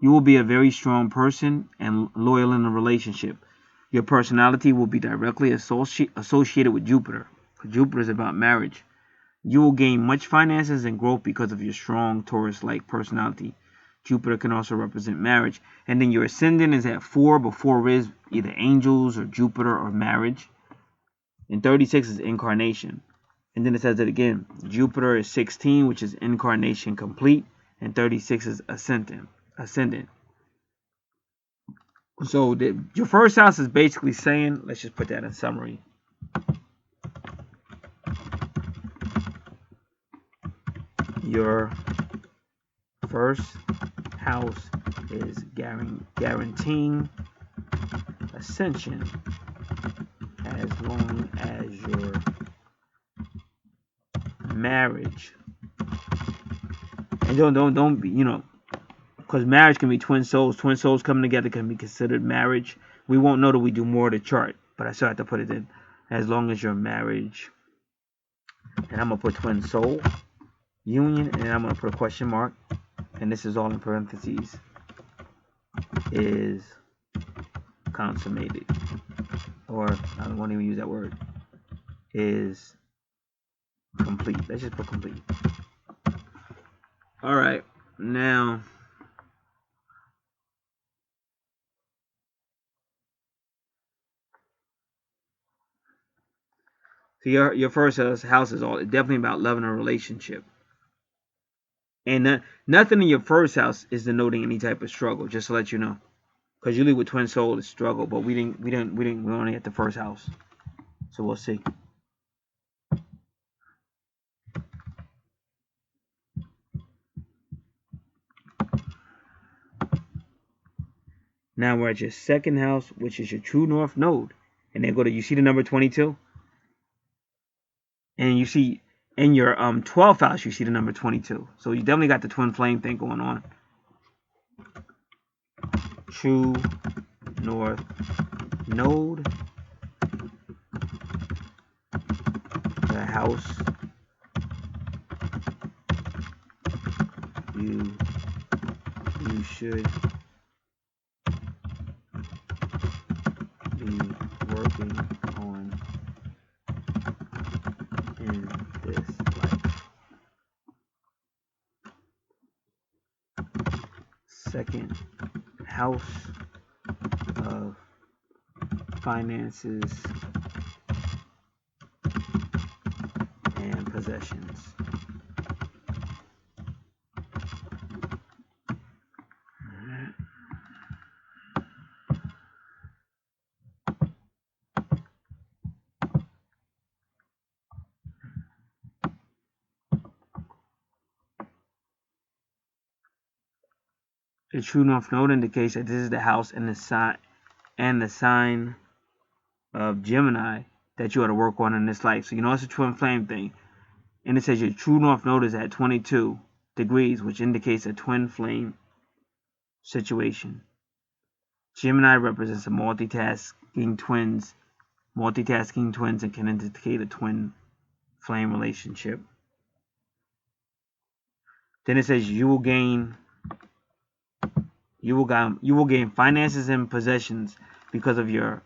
You will be a very strong person and loyal in a relationship. Your personality will be directly associated with Jupiter. Jupiter is about marriage. You will gain much finances and growth because of your strong Taurus-like personality. Jupiter can also represent marriage. And then your ascendant is at 4, but 4 is either angels or Jupiter or marriage. And 36 is incarnation. And then it says it again. Jupiter is 16, which is incarnation complete. And 36 is ascendant. So your first house is basically saying, let's just put that in summary. Your first house is guaranteeing ascension as long as your marriage, and don't be, because marriage can be twin souls. Twin souls coming together can be considered marriage. We won't know till we do more of the chart, but I still have to put it in as long as your marriage, and I'm gonna put twin soul union, and I'm gonna put a question mark, and this is all in parentheses, is consummated, or I don't want to even use that word, is complete. Let's just put complete. All right, now so your first house is all definitely about love and a relationship, and nothing in your first house is denoting any type of struggle. Just to let you know, because usually with twin soul it's struggle, but we only at the first house, so we'll see. Now we're at your second house, which is your true north node, and then you see the number 22, and you see in your 12th house you see the number 22. So you definitely got the twin flame thing going on. True north node, the house you should be working on in this life. Second house of finances and possessions. The true north node indicates that this is the house and the sign of Gemini that you ought to work on in this life. So it's a twin flame thing. And it says your true north node is at 22 degrees, which indicates a twin flame situation. Gemini represents a multitasking twins and can indicate a twin flame relationship. Then it says you will gain finances and possessions because of your,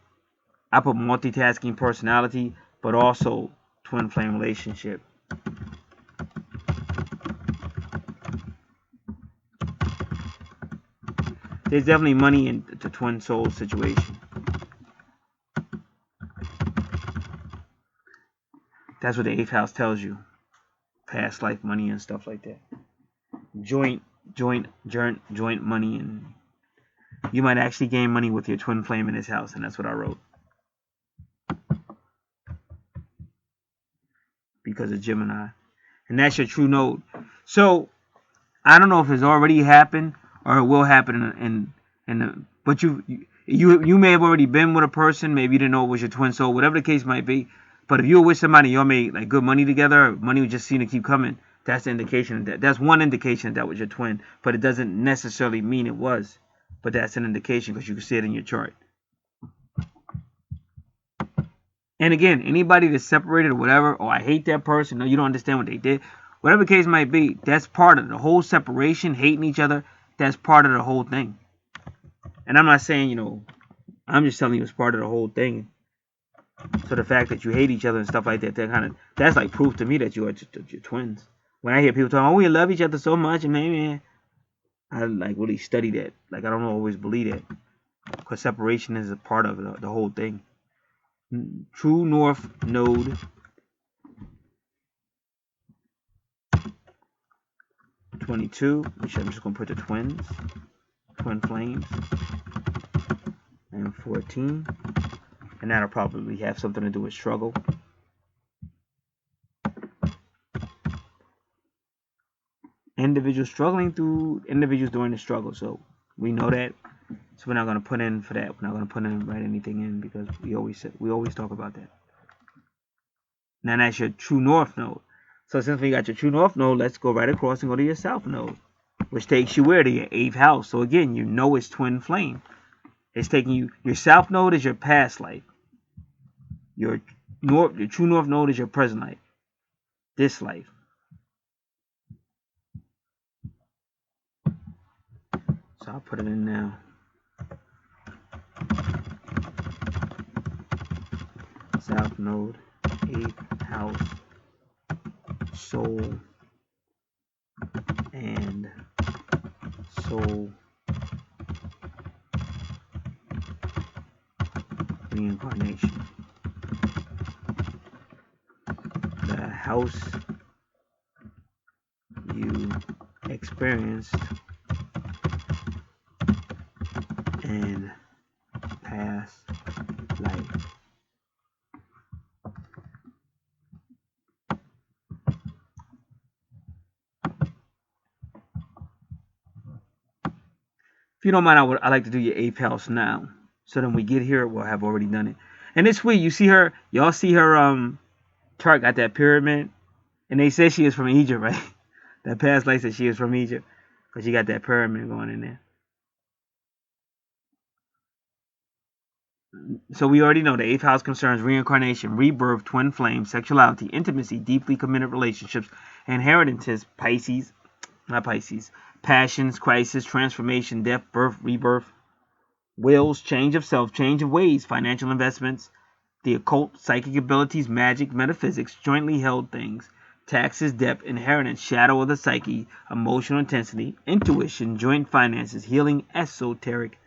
I put multitasking personality, but also twin flame relationship. There's definitely money in the twin soul situation. That's what the 8th house tells you. Past life money and stuff like that. Joint money, and you might actually gain money with your twin flame in this house, and that's what I wrote. Because of Gemini. And that's your true node. So I don't know if it's already happened or it will happen but you may have already been with a person, maybe you didn't know it was your twin soul, whatever the case might be. But if you were with somebody, y'all made like good money together, or money would just seem to keep coming, That's the indication that's one indication that was your twin, but it doesn't necessarily mean it was. But that's an indication because you can see it in your chart. And again, anybody that's separated or whatever, or I hate that person, or you don't understand what they did, whatever the case might be, that's part of the whole separation, hating each other. That's part of the whole thing. And I'm not saying, I'm just telling you it's part of the whole thing. So the fact that you hate each other and stuff like that, that's like proof to me that you're twins. When I hear people talking, oh, we love each other so much, and maybe I like really study that. Like I don't always believe that, because separation is a part of the whole thing. True North Node, 22, which I'm just gonna put the twins, twin flames, and 14, and that'll probably have something to do with struggle. Individuals struggling through individuals during the struggle. So we know that. So we're not going to put in for that. We're not going to write anything in because we always talk about that. Now that's your true north node. So since we got your true north node, let's go right across and go to your south node, which takes you where? To your 8th house. So again, it's twin flame. It's taking you. Your south node is your past life. Your true north node is your present life. This life. So I'll put it in now. South node, 8th house, soul, and soul reincarnation. The house you experienced in past life. If you don't mind, I like to do your 8th house now. So then we get here, we'll have already done it. And it's sweet. You see her, y'all see her chart got that pyramid. And they say she is from Egypt, right? That past life said she is from Egypt. Because she got that pyramid going in there. So we already know the 8th house concerns reincarnation, rebirth, twin flame, sexuality, intimacy, deeply committed relationships, inheritance, passions, crisis, transformation, death, birth, rebirth, wills, change of self, change of ways, financial investments, the occult, psychic abilities, magic, metaphysics, jointly held things, taxes, debt, inheritance, shadow of the psyche, emotional intensity, intuition, joint finances, healing, esoteric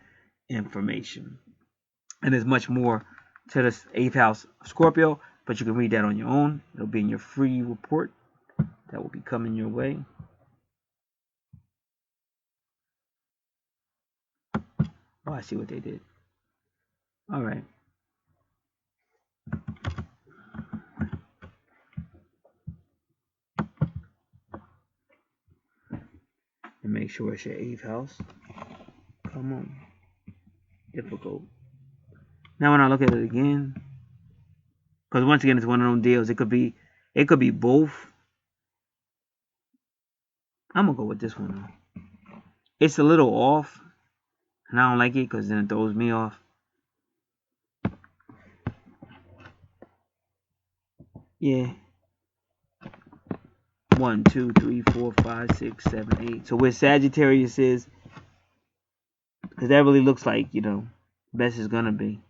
information. And there's much more to this 8th house of Scorpio, but you can read that on your own. It'll be in your free report that will be coming your way. Oh, I see what they did. All right. And make sure it's your 8th house. Come on. Difficult. Now when I look at it again, because once again it's one of those deals. It could be both. I'm gonna go with this one though. It's a little off, and I don't like it because then it throws me off. Yeah. 1, 2, 3, 4, 5, 6, 7, 8. So where Sagittarius is, because that really looks like, best is gonna be.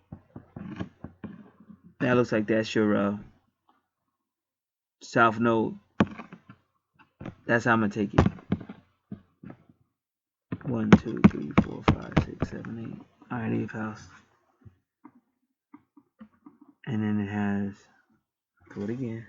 That looks like that's your south node. That's how I'm gonna take it. 1, 2, 3, 4, 5, 6, 7, 8. Alright, 8th house. And then it has, do it again.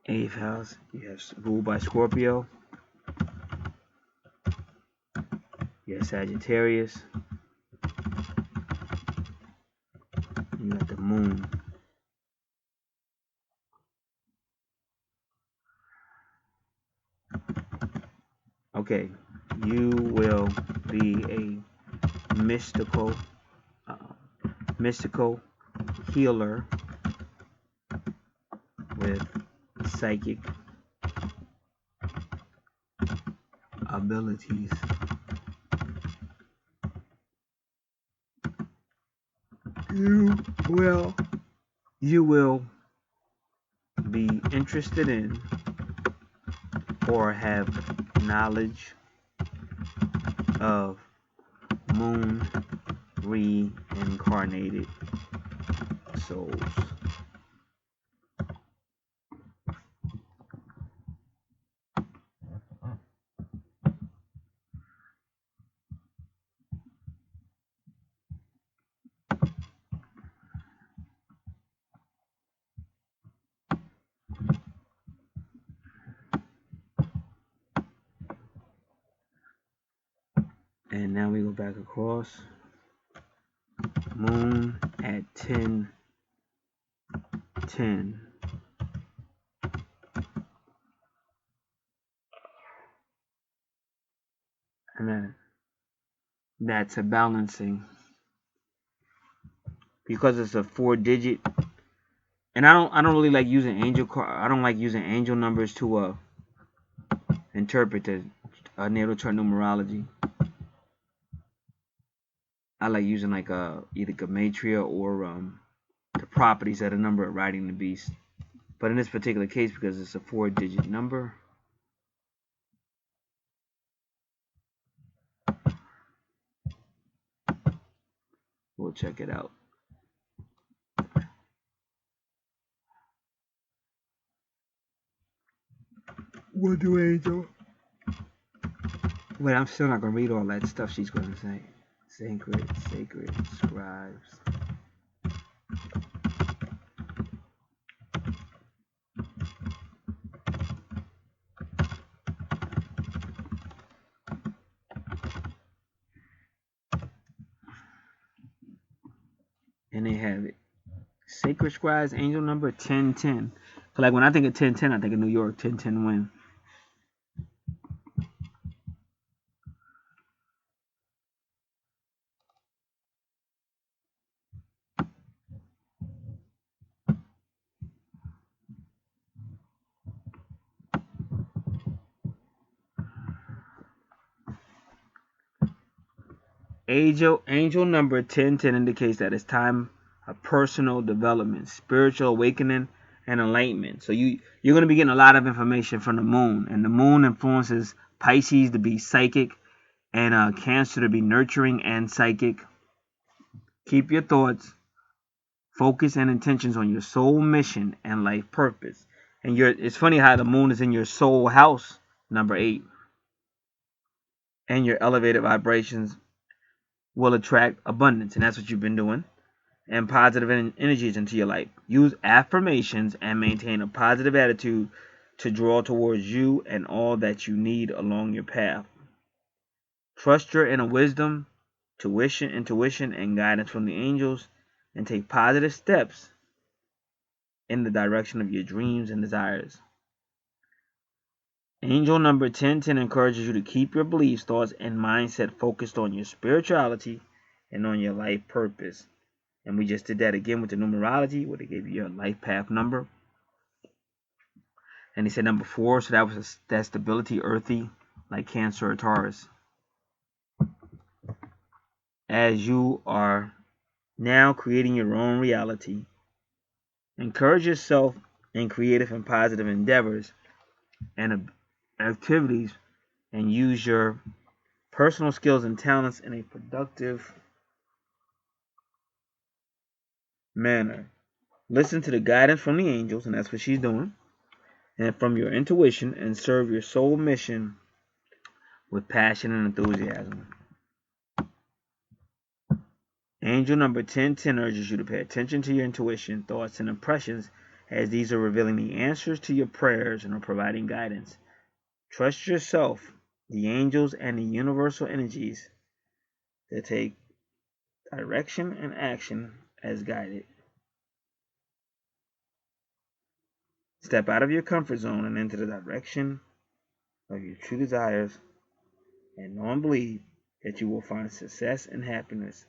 Eighth house, you have ruled by Scorpio. You have Sagittarius. You got the moon. Okay, you will be a mystical, mystical healer with psychic abilities. You will be interested in or have knowledge of moon reincarnated souls. And now we go back across. Moon at 10:10. And that's a balancing, because it's a 4-digit. And I don't really like using I don't like using angel numbers to interpret the natal chart numerology. I like using like either gematria or the properties of the number of riding the beast. But in this particular case, because it's a 4-digit number, we'll check it out. We'll do angel. Wait, I'm still not gonna read all that stuff she's gonna say. Sacred scribes. And they have it. Sacred scribes, angel number 1010. So like when I think of 1010, I think of New York, 1010 win. Angel number 1010 indicates that it's time of personal development, spiritual awakening, and enlightenment. So you're going to be getting a lot of information from the moon, and the moon influences Pisces to be psychic, and Cancer to be nurturing and psychic. Keep your thoughts, focus, and intentions on your soul mission and life purpose. And it's funny how the moon is in your soul house, number 8, and your elevated vibrations will attract abundance, and that's what you've been doing, and positive energies into your life. Use affirmations and maintain a positive attitude to draw towards you and all that you need along your path. Trust your inner wisdom, intuition, and guidance from the angels, and take positive steps in the direction of your dreams and desires. Angel number 1010 encourages you to keep your beliefs, thoughts, and mindset focused on your spirituality and on your life purpose. And we just did that again with the numerology, where they gave you your life path number. And they said number 4, so that was that stability, earthy, like Cancer or Taurus. As you are now creating your own reality, encourage yourself in creative and positive endeavors and activities, and use your personal skills and talents in a productive manner. Listen to the guidance from the angels, and that's what she's doing, and from your intuition, and serve your soul mission with passion and enthusiasm. Angel number 1010 urges you to pay attention to your intuition, thoughts, and impressions, as these are revealing the answers to your prayers and are providing guidance. Trust yourself, the angels, and the universal energies to take direction and action as guided. Step out of your comfort zone and into the direction of your true desires, and know and believe that you will find success and happiness.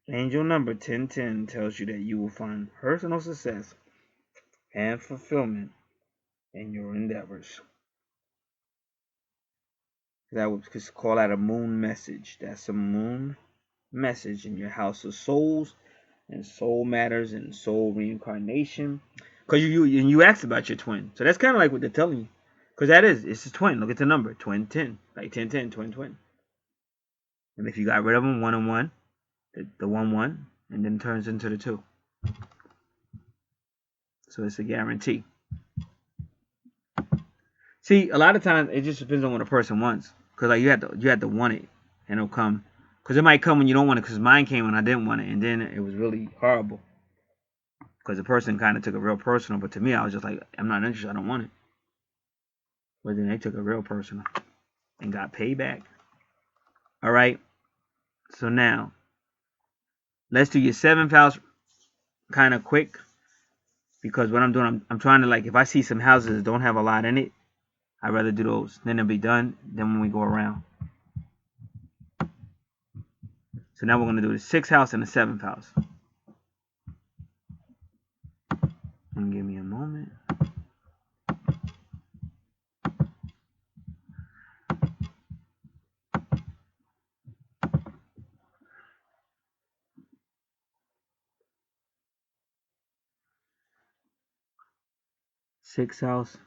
Angel number 1010 tells you that you will find personal success and fulfillment in your endeavors. That would just call that a moon message. That's a moon message in your house of souls and soul matters and soul reincarnation. Because you asked about your twin. So that's kind of like what they're telling you. Because it's a twin. Look at the number, twin 10. Like 1010, twin. And if you got rid of them, 1 and 1, the 1 1, and then turns into the 2. So it's a guarantee. See, a lot of times it just depends on what a person wants. Because like you have to want it, and it'll come. Because it might come when you don't want it. Because mine came when I didn't want it, and then it was really horrible. Because the person kind of took it real personal. But to me, I was just like, I'm not interested. I don't want it. But then they took it real personal and got payback. All right. So now, let's do your 7th house kind of quick. Because what I'm doing, I'm trying to, like, if I see some houses that don't have a lot in it, I'd rather do those. Then it'll be done. Then when we go around. So now we're going to do the 6th house and the 7th house. And give me a moment. Sixth house.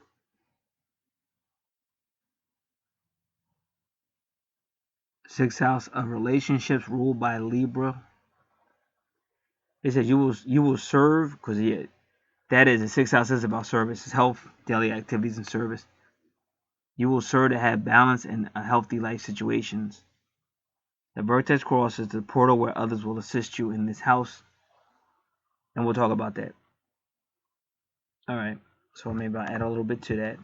Sixth house of relationships ruled by Libra. It says you will serve, because that is the 6th house is about service, it's health, daily activities, and service. You will serve to have balance in healthy life situations. The vertex cross is the portal where others will assist you in this house, and we'll talk about that. All right, so maybe I'll add a little bit to that.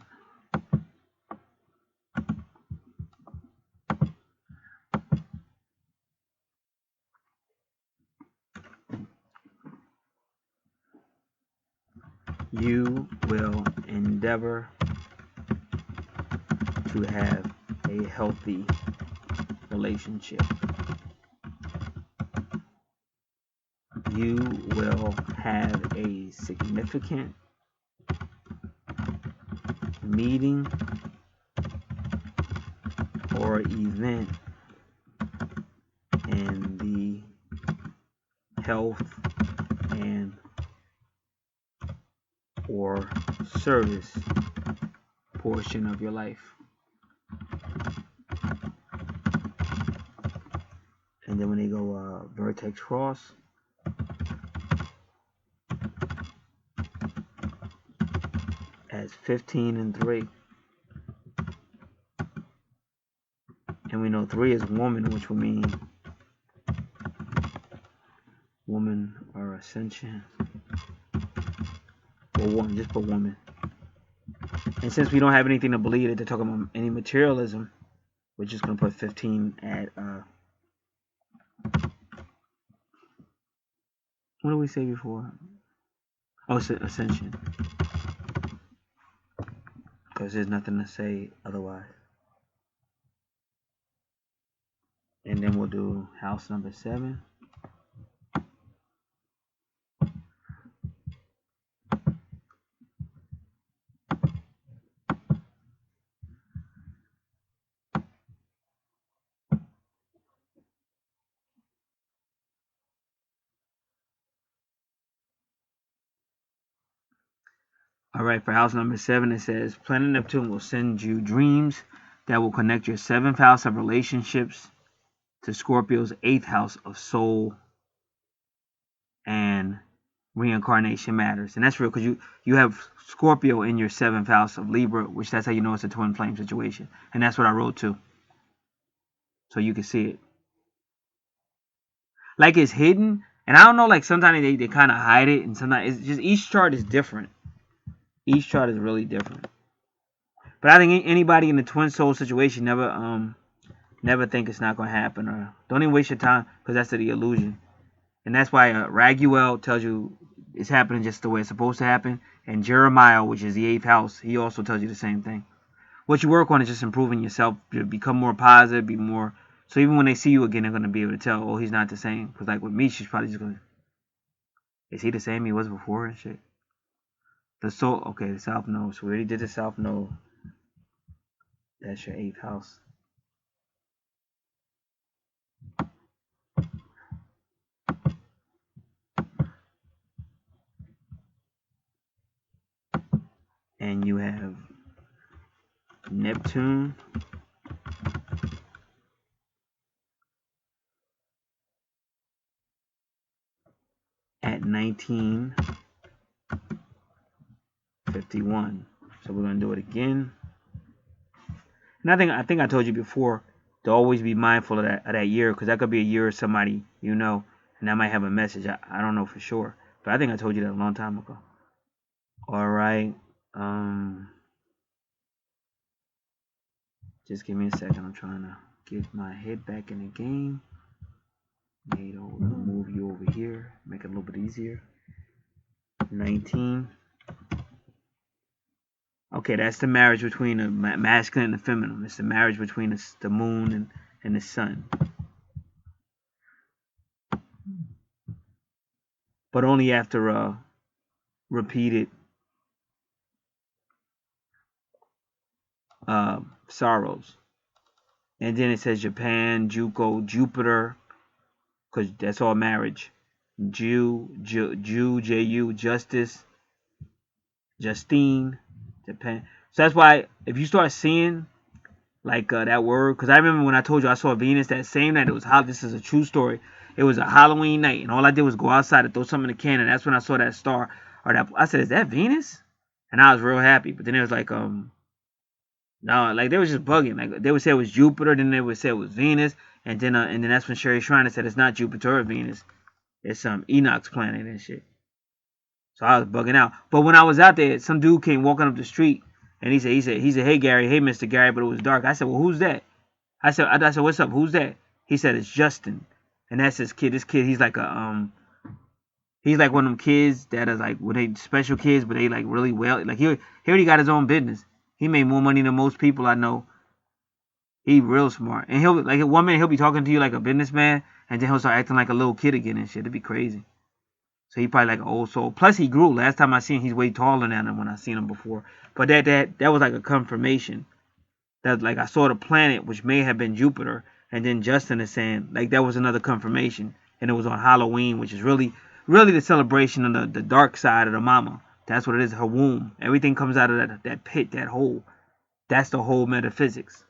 You will endeavor to have a healthy relationship. You will have a significant meeting or event in the health and or service portion of your life. And then when they go vertex cross, as 15 and 3. And we know 3 is woman, which will mean woman or ascension. Or woman, just put woman. And since we don't have anything to believe that they're talking about any materialism, we're just going to put 15 at, what did we say before? Oh, ascension. Because there's nothing to say otherwise. And then we'll do house number 7. Alright, for house number 7, it says, Planet Neptune will send you dreams that will connect your 7th house of relationships to Scorpio's 8th house of soul and reincarnation matters. And that's real, because you have Scorpio in your 7th house of Libra, which that's how you know it's a twin flame situation. And that's what I wrote too. So you can see it. Like it's hidden. And I don't know, like sometimes they kind of hide it. And sometimes it's just each chart is different. Each chart is really different. But I think anybody in the twin soul situation never think it's not going to happen. Or don't even waste your time, because that's the illusion. And that's why Raguel tells you it's happening just the way it's supposed to happen. And Jeremiah, which is the 8th house, he also tells you the same thing. what you work on is just improving yourself. You become more positive, be more. So even when they see you again, they're gonna be able to tell, oh, he's not the same. Because like with me, she's probably just gonna, is he the same he was before and shit. The soul, okay, the South Node. So we already did the South Node. That's your 8th house. And you have Neptune at 1951. So we're gonna do it again. And I think I told you before to always be mindful of that year, because that could be a year of somebody you know, and that might have a message. I don't know for sure, but I think I told you that a long time ago. All right. Just give me a second. I'm trying to get my head back in the game. Maybe I'll move you over here, make it a little bit easier. 19. Okay, that's the marriage between the masculine and the feminine. It's the marriage between the moon and the sun. But only after repeated sorrows. And then it says Japan, Juco, Jupiter, because that's all marriage. Jew, Ju, Justice, Justine, Japan. So that's why if you start seeing like that word, because I remember when I told you I saw Venus that same night. It was this is a true story. It was a Halloween night, and all I did was go outside and throw something in the can, and that's when I saw that star. Or that I said, "Is that Venus?" And I was real happy. But then it was like, no, like they was just bugging. Like they would say it was Jupiter, then they would say it was Venus, and then that's when Sherry Shriner said it's not Jupiter or Venus, it's Enoch's planet and shit. So I was bugging out. But when I was out there, some dude came walking up the street, and he said, "Hey Gary, hey Mr. Gary," but it was dark. I said, "Well, who's that?" I said, "What's up? Who's that?" He said, "It's Justin," and that's his kid. This kid, he's like he's like one of them kids that is like, they special kids, but they like really well. Like he already got his own business. He made more money than most people I know. He real smart, and he'll like one minute he'll be talking to you like a businessman, and then he'll start acting like a little kid again and shit. It'd be crazy. So he probably like an old soul. Plus he grew. Last time I seen him, he's way taller than him when I seen him before. But that was like a confirmation. That like I saw the planet, which may have been Jupiter, and then Justin is saying like that was another confirmation, and it was on Halloween, which is really the celebration of the dark side of the mama. That's what it is. Her womb. Everything comes out of that pit, that hole. That's the whole metaphysics.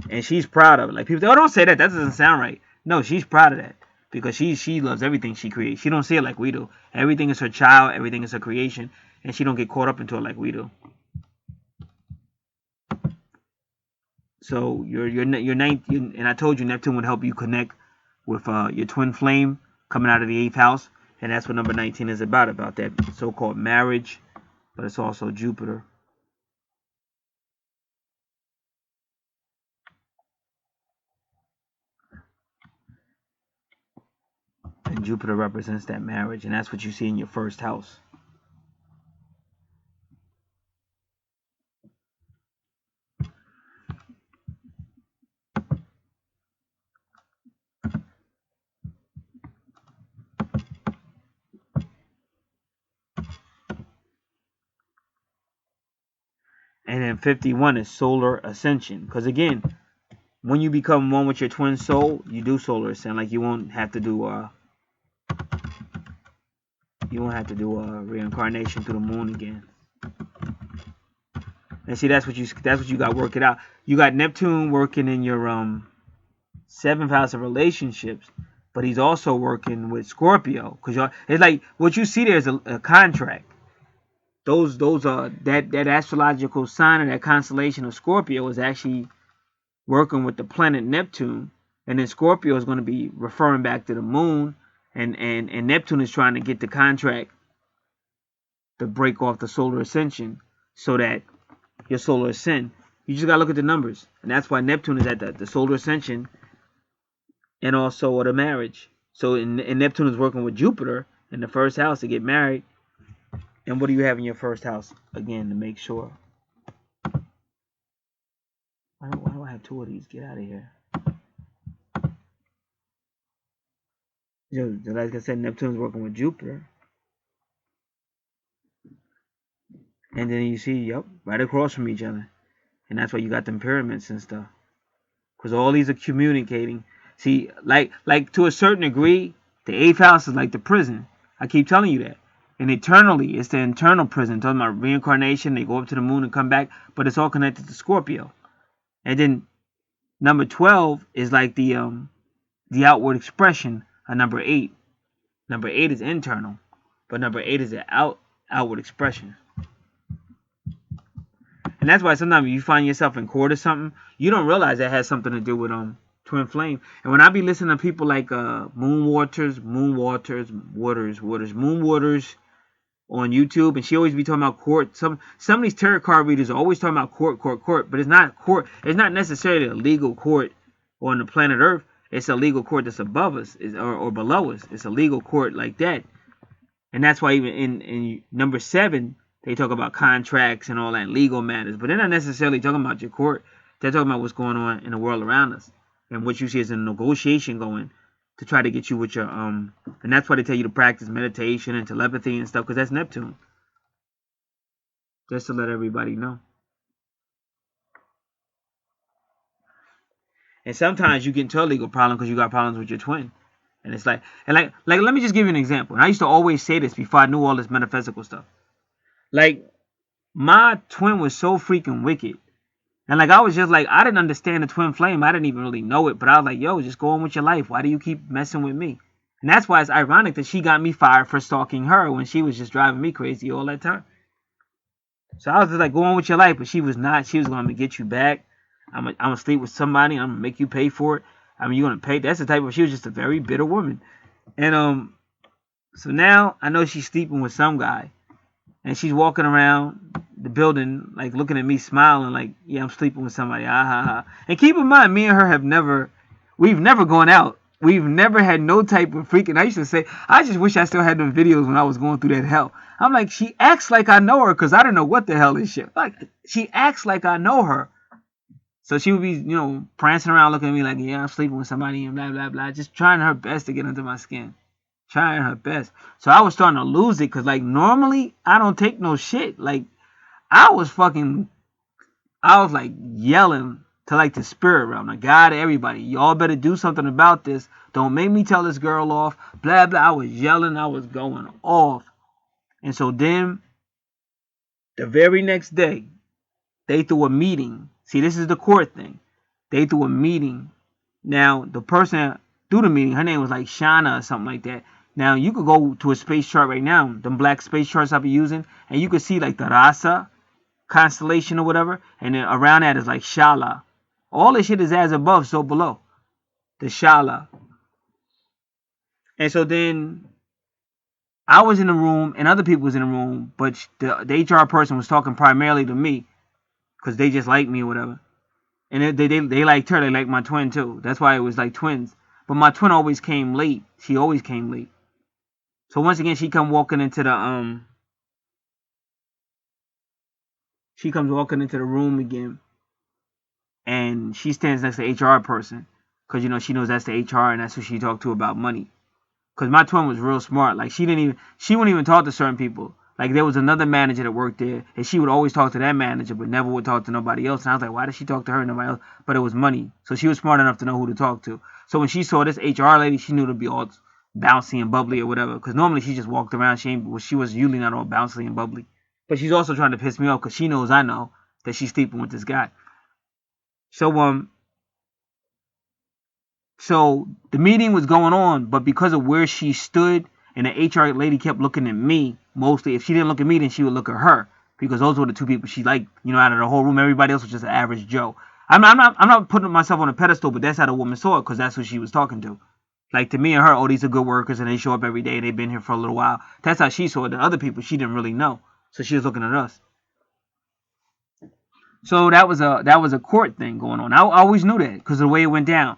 And she's proud of it. Like people say, "Oh, don't say that. That doesn't sound right." No, she's proud of that because she loves everything she creates. She don't see it like we do. Everything is her child. Everything is her creation, and she don't get caught up into it like we do. So your ninth, and I told you Neptune would help you connect with your twin flame coming out of the 8th house, and that's what number 19 is about that so-called marriage, but it's also Jupiter. And Jupiter represents that marriage, and that's what you see in your first house. And then 51 is solar ascension. Because again, when you become one with your twin soul, you do solar ascent. Like you won't have to do reincarnation through the moon again. And see, that's what you got working out. You got Neptune working in your 7th house of relationships, but he's also working with Scorpio. Because it's like what you see there is a contract. Those are that astrological sign of that constellation of Scorpio is actually working with the planet Neptune, and then Scorpio is going to be referring back to the moon, and Neptune is trying to get the contract to break off the solar ascension so that your solar ascent. You just gotta look at the numbers, and that's why Neptune is at the solar ascension and also at a marriage. So and Neptune is working with Jupiter in the first house to get married. And what do you have in your first house again to make sure? got 2 of these. Get out of here. Like I said, Neptune's working with Jupiter. And then you see, yep, right across from each other. And that's why you got them pyramids and stuff. Because all these are communicating. See, like to a certain degree, the 8th house is like the prison. I keep telling you that. And eternally, it's the internal prison. Talking about reincarnation, they go up to the moon and come back. But it's all connected to Scorpio. And then number 12 is like the outward expression of number 8. Number 8 is internal. But number 8 is the outward expression. And that's why sometimes if you find yourself in court or something, you don't realize that has something to do with twin flame. And when I be listening to people like Moon Waters on YouTube, and she always be talking about court. Some of these tarot card readers are always talking about court, but it's not court. It's not necessarily a legal court on the planet Earth. It's a legal court that's above us or below us. It's a legal court like that. And that's why even in number 7, they talk about contracts and all that, legal matters. But they're not necessarily talking about your court. They're talking about what's going on in the world around us. And what you see is a negotiation going to try to get you with your... And that's why they tell you to practice meditation and telepathy and stuff, because that's Neptune. Just to let everybody know. And sometimes you get into a legal problem because you got problems with your twin. And it's like let me just give you an example. And I used to always say this before I knew all this metaphysical stuff. Like, my twin was so freaking wicked. And like, I was just like, I didn't understand the twin flame. I didn't even really know it. But I was like, yo, just go on with your life. Why do you keep messing with me? And that's why it's ironic that she got me fired for stalking her when she was just driving me crazy all that time. So I was just like, go on with your life. But she was not. She was going to get you back. I'm going to sleep with somebody. I'm going to make you pay for it. I mean, you're going to pay. That's the type of... She was just a very bitter woman. And so now I know she's sleeping with some guy. And she's walking around the building, like, looking at me, smiling, like, yeah, I'm sleeping with somebody. Ah, ha, ha. And keep in mind, me and her we've never gone out. We've never had no type of freaking... I used to say, I just wish I still had them videos when I was going through that hell. I'm like, she acts like I know her, because I don't know what the hell is shit. Like, she acts like I know her. So she would be, prancing around looking at me like, yeah, I'm sleeping with somebody and blah, blah, blah. Just trying her best to get under my skin. Trying her best. So I was starting to lose it because, like, normally I don't take no shit. Like, I was like yelling to, like, the spirit realm. Like, God, everybody, y'all better do something about this. Don't make me tell this girl off. Blah, blah. I was yelling. I was going off. And so then the very next day, they threw a meeting. See, this is the court thing. They threw a meeting. Now, the person through the meeting, her name was like Shauna or something like that. Now, you could go to a space chart right now, them black space charts I'll be using, and you could see like the Rasa constellation or whatever, and then around that is like Shala. All this shit is as above, so below. The Shala. And so then I was in the room, and other people was in the room, but the HR person was talking primarily to me, because they just like me or whatever. And they liked her, they liked my twin too. That's why it was like twins. But my twin always came late. She always came late. So once again, she comes walking into the room again, and she stands next to the HR person, because she knows that's the HR and that's who she talked to about money. Because my twin was real smart. Like, she wouldn't even talk to certain people. Like, there was another manager that worked there, and she would always talk to that manager, but never would talk to nobody else. And I was like, why did she talk to her and nobody else? But it was money. So she was smart enough to know who to talk to. So when she saw this HR lady, she knew to be all bouncy and bubbly or whatever. Because normally she just walked around. She was usually not all bouncy and bubbly. But she's also trying to piss me off because she knows I know that she's sleeping with this guy. So the meeting was going on, but because of where she stood, and the HR lady kept looking at me, mostly. If she didn't look at me, then she would look at her, because those were the two people she liked. Out of the whole room, everybody else was just an average Joe. I'm not putting myself on a pedestal, but that's how the woman saw it, because that's who she was talking to. Like, to me and her, oh, these are good workers, and they show up every day. They've been here for a little while. That's how she saw it. The other people, she didn't really know, so she was looking at us. So that was a court thing going on. I always knew that because of the way it went down.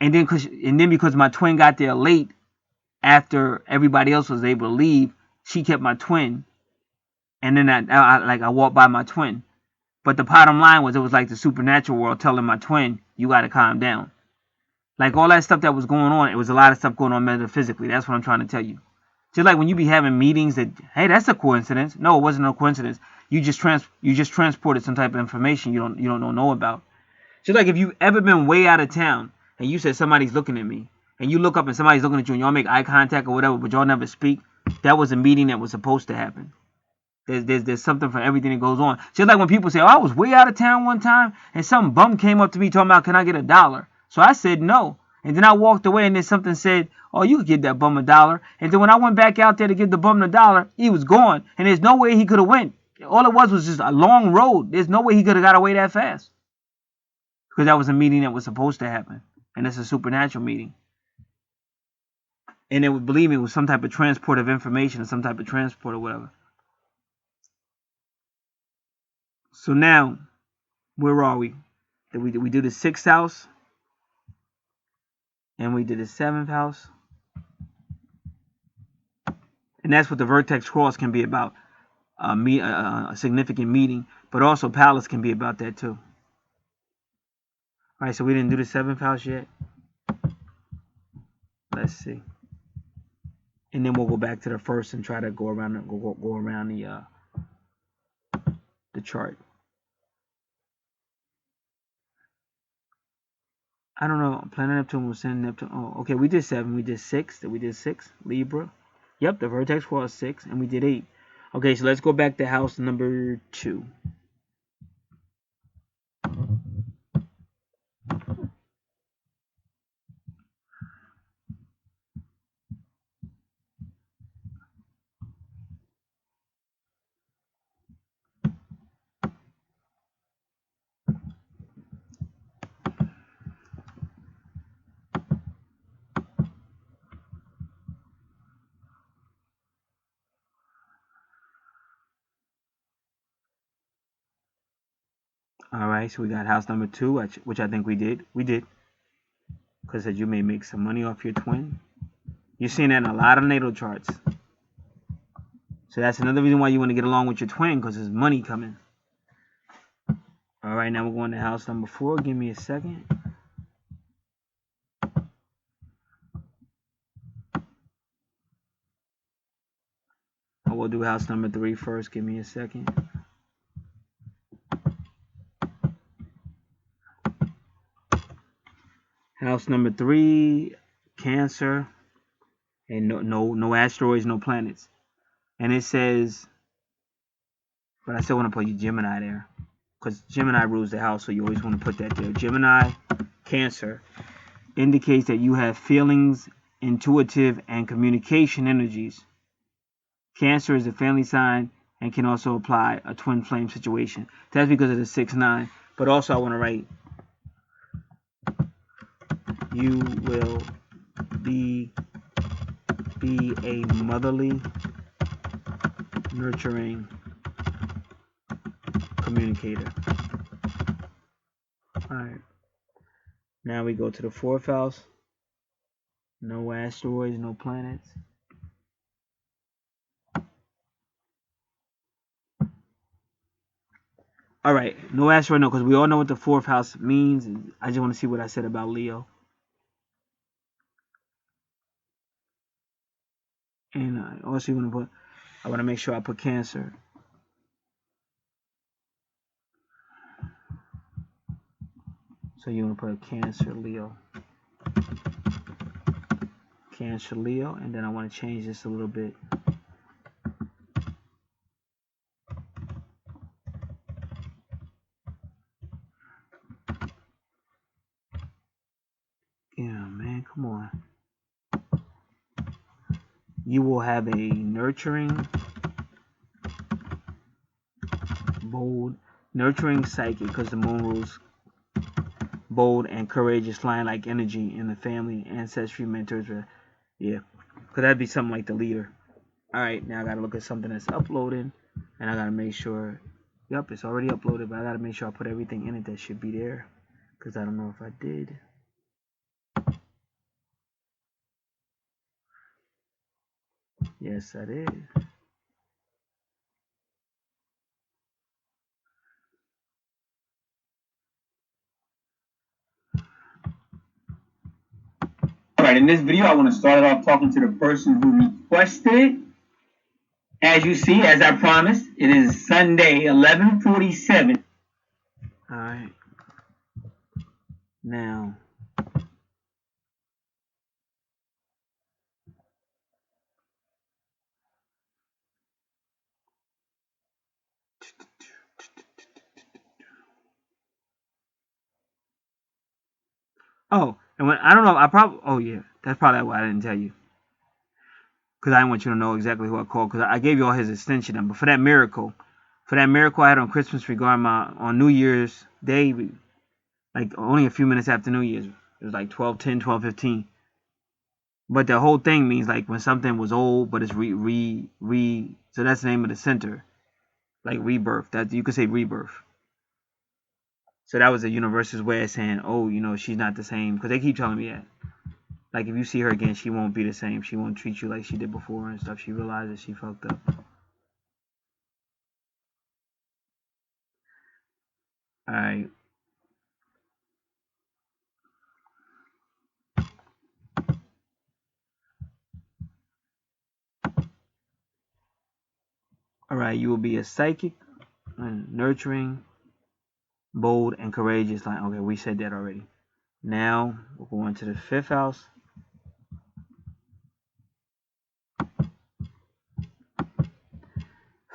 And then because my twin got there late after everybody else was able to leave, she kept my twin. And then I walked by my twin. But the bottom line was, it was like the supernatural world telling my twin, you got to calm down. Like all that stuff that was going on, it was a lot of stuff going on metaphysically. That's what I'm trying to tell you. Just like when you be having meetings that, hey, that's a coincidence. No, it wasn't a coincidence. You just transported some type of information you don't know about. Just like if you ever been way out of town and you said somebody's looking at me, and you look up and somebody's looking at you and y'all make eye contact or whatever, but y'all never speak, that was a meeting that was supposed to happen. There's something for everything that goes on. Just like when people say, oh, I was way out of town one time and some bum came up to me talking about, can I get $1? So I said no. And then I walked away and then something said, oh, you could give that bum $1. And then when I went back out there to give the bum $1, he was gone. And there's no way he could have went. All it was just a long road. There's no way he could have got away that fast. Because that was a meeting that was supposed to happen. And it's a supernatural meeting. And it would, believe me, it was some type of transport of information or some type of transport or whatever. So now, where are we? We do the 6th house, and we did the 7th house, and that's what the vertex cross can be about, a significant meeting, but also palace can be about that too. All right, so we didn't do the 7th house yet. Let's see, and then we'll go back to the first and try to go around the chart. I don't know. Planet Neptune will send Neptune. Oh, okay. We did 7. We did 6. We did 6. Libra. Yep, the vertex was 6, and we did 8. Okay, so let's go back to house number 2. All right, so we got house number 2, which I think we did. We did. Because you may make some money off your twin. You're seeing that in a lot of natal charts. So that's another reason why you want to get along with your twin, because there's money coming. All right, now we're going to house number 4. Give me a second. Oh, we'll do house number 3 first. Give me a second. House number 3, Cancer, and no asteroids, no planets. And it says, but I still want to put Gemini there, because Gemini rules the house, so you always want to put that there. Gemini, Cancer, indicates that you have feelings, intuitive, and communication energies. Cancer is a family sign and can also apply a twin flame situation. That's because of the 6-9. But also I want to write, you will be a motherly, nurturing communicator. Alright. Now we go to the 4th house. No asteroids, no planets. Alright, no asteroid, no, because we all know what the 4th house means. I just want to see what I said about Leo. And I also I want to make sure I put Cancer. So you want to put Cancer, Leo. Cancer, Leo, and then I want to change this a little bit. Yeah, man, come on. You will have a nurturing, bold, nurturing psyche, because the moon rules bold and courageous, flying like energy in the family, ancestry, mentors. Yeah, because that'd be something like the leader. Alright, now I gotta look at something that's uploading, and I gotta make sure, yep, it's already uploaded, but I gotta make sure I put everything in it that should be there, because I don't know if I did. Yes, I did. Alright, in this video, I want to start it off talking to the person who requested it. As you see, as I promised, it is Sunday, 11:47. Alright. Now, oh, and when I don't know, oh yeah, that's probably why I didn't tell you, because I didn't want you to know exactly who I called, because I gave you all his extension number for that miracle. For that miracle I had on Christmas regarding on New Year's Day, like only a few minutes after New Year's. It was like 12:10, 12:15. But the whole thing means like when something was old, but it's so that's the name of the center, like rebirth. That you could say rebirth. So that was the universe's way of saying, oh, she's not the same, because they keep telling me that. Like if you see her again, she won't be the same. She won't treat you like she did before and stuff. She realizes she fucked up. All right. All right. You will be a psychic, nurturing, bold, and courageous. Like, okay, we said that already. Now we're going to the 5th house.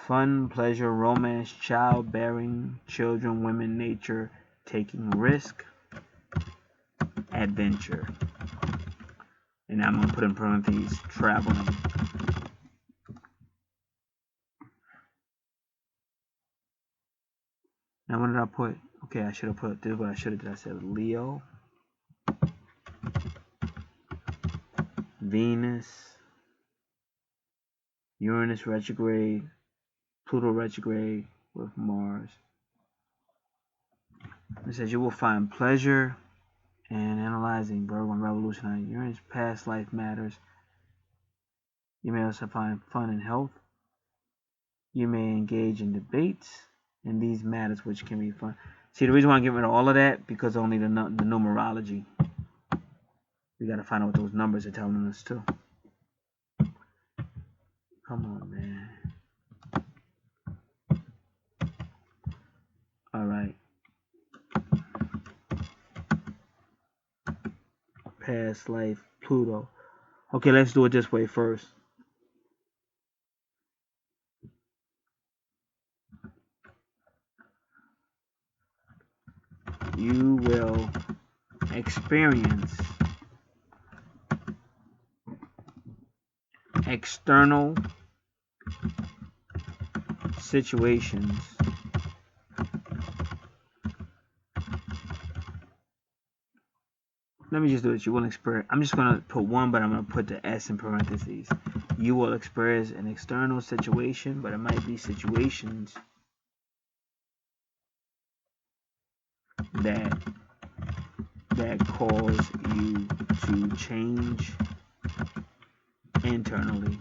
Fun, pleasure, romance, childbearing, children, women, nature, taking risk, adventure. And I'm going to put in parentheses, traveling. Now what did I put? Okay, I should have put this. What I should have did, I said Leo, Venus, Uranus retrograde, Pluto retrograde with Mars. It says you will find pleasure in analyzing Virgo and revolutionary Uranus. Past life matters. You may also find fun and health. You may engage in debates in these matters, which can be fun. See, the reason why I get rid of all of that, because only the numerology. We got to find out what those numbers are telling us too. Come on, man. All right. Past life, Pluto. Okay, let's do it this way first. You will experience external situations let me just do it. You will experience. I'm just going to put one, but I'm going to put the S in parentheses. You will experience an external situation, but it might be situations that cause you to change internally.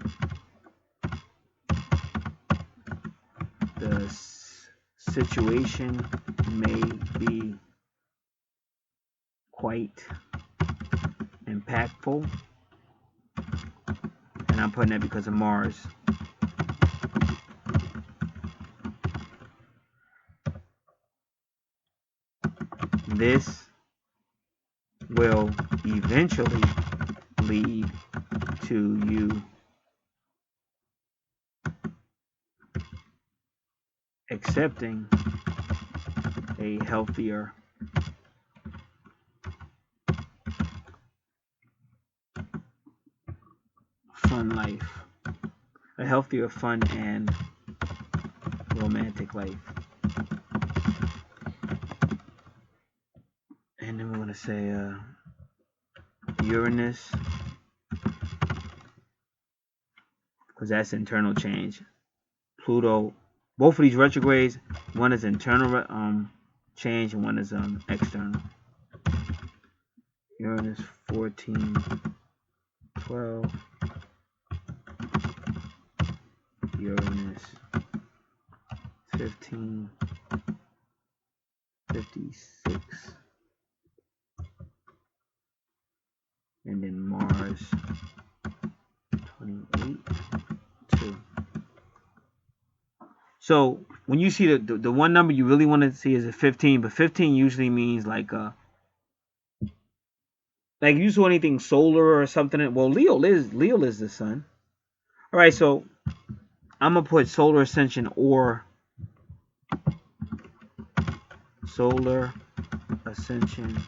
The situation may be quite impactful, and I'm putting that because of Mars. This will eventually lead to you accepting a healthier fun life, a healthier fun and romantic life. And then we're going to say Uranus, because that's internal change. Pluto, both of these retrogrades, one is internal change and one is external. Uranus 14, 12. Uranus 15, 56. and then Mars 28, 2. So when you see the one number you really want to see is a 15, but 15 usually means like you saw anything solar or something. Well, Leo is the sun. All right, so I'm gonna put solar ascension or solar ascension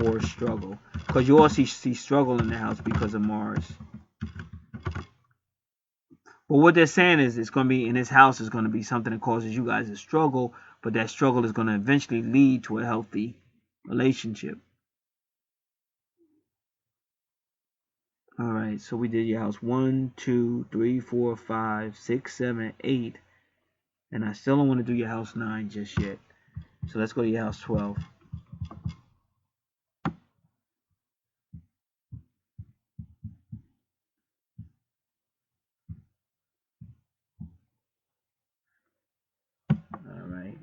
or struggle, because you also see struggle in the house because of Mars. But what they're saying is it's going to be in this house is going to be something that causes you guys to struggle, but that struggle is going to eventually lead to a healthy relationship. All right, so we did your house 1, 2, 3, 4, 5, 6, 7, 8, and I still don't want to do your house 9 just yet. So let's go to your house 12. All right.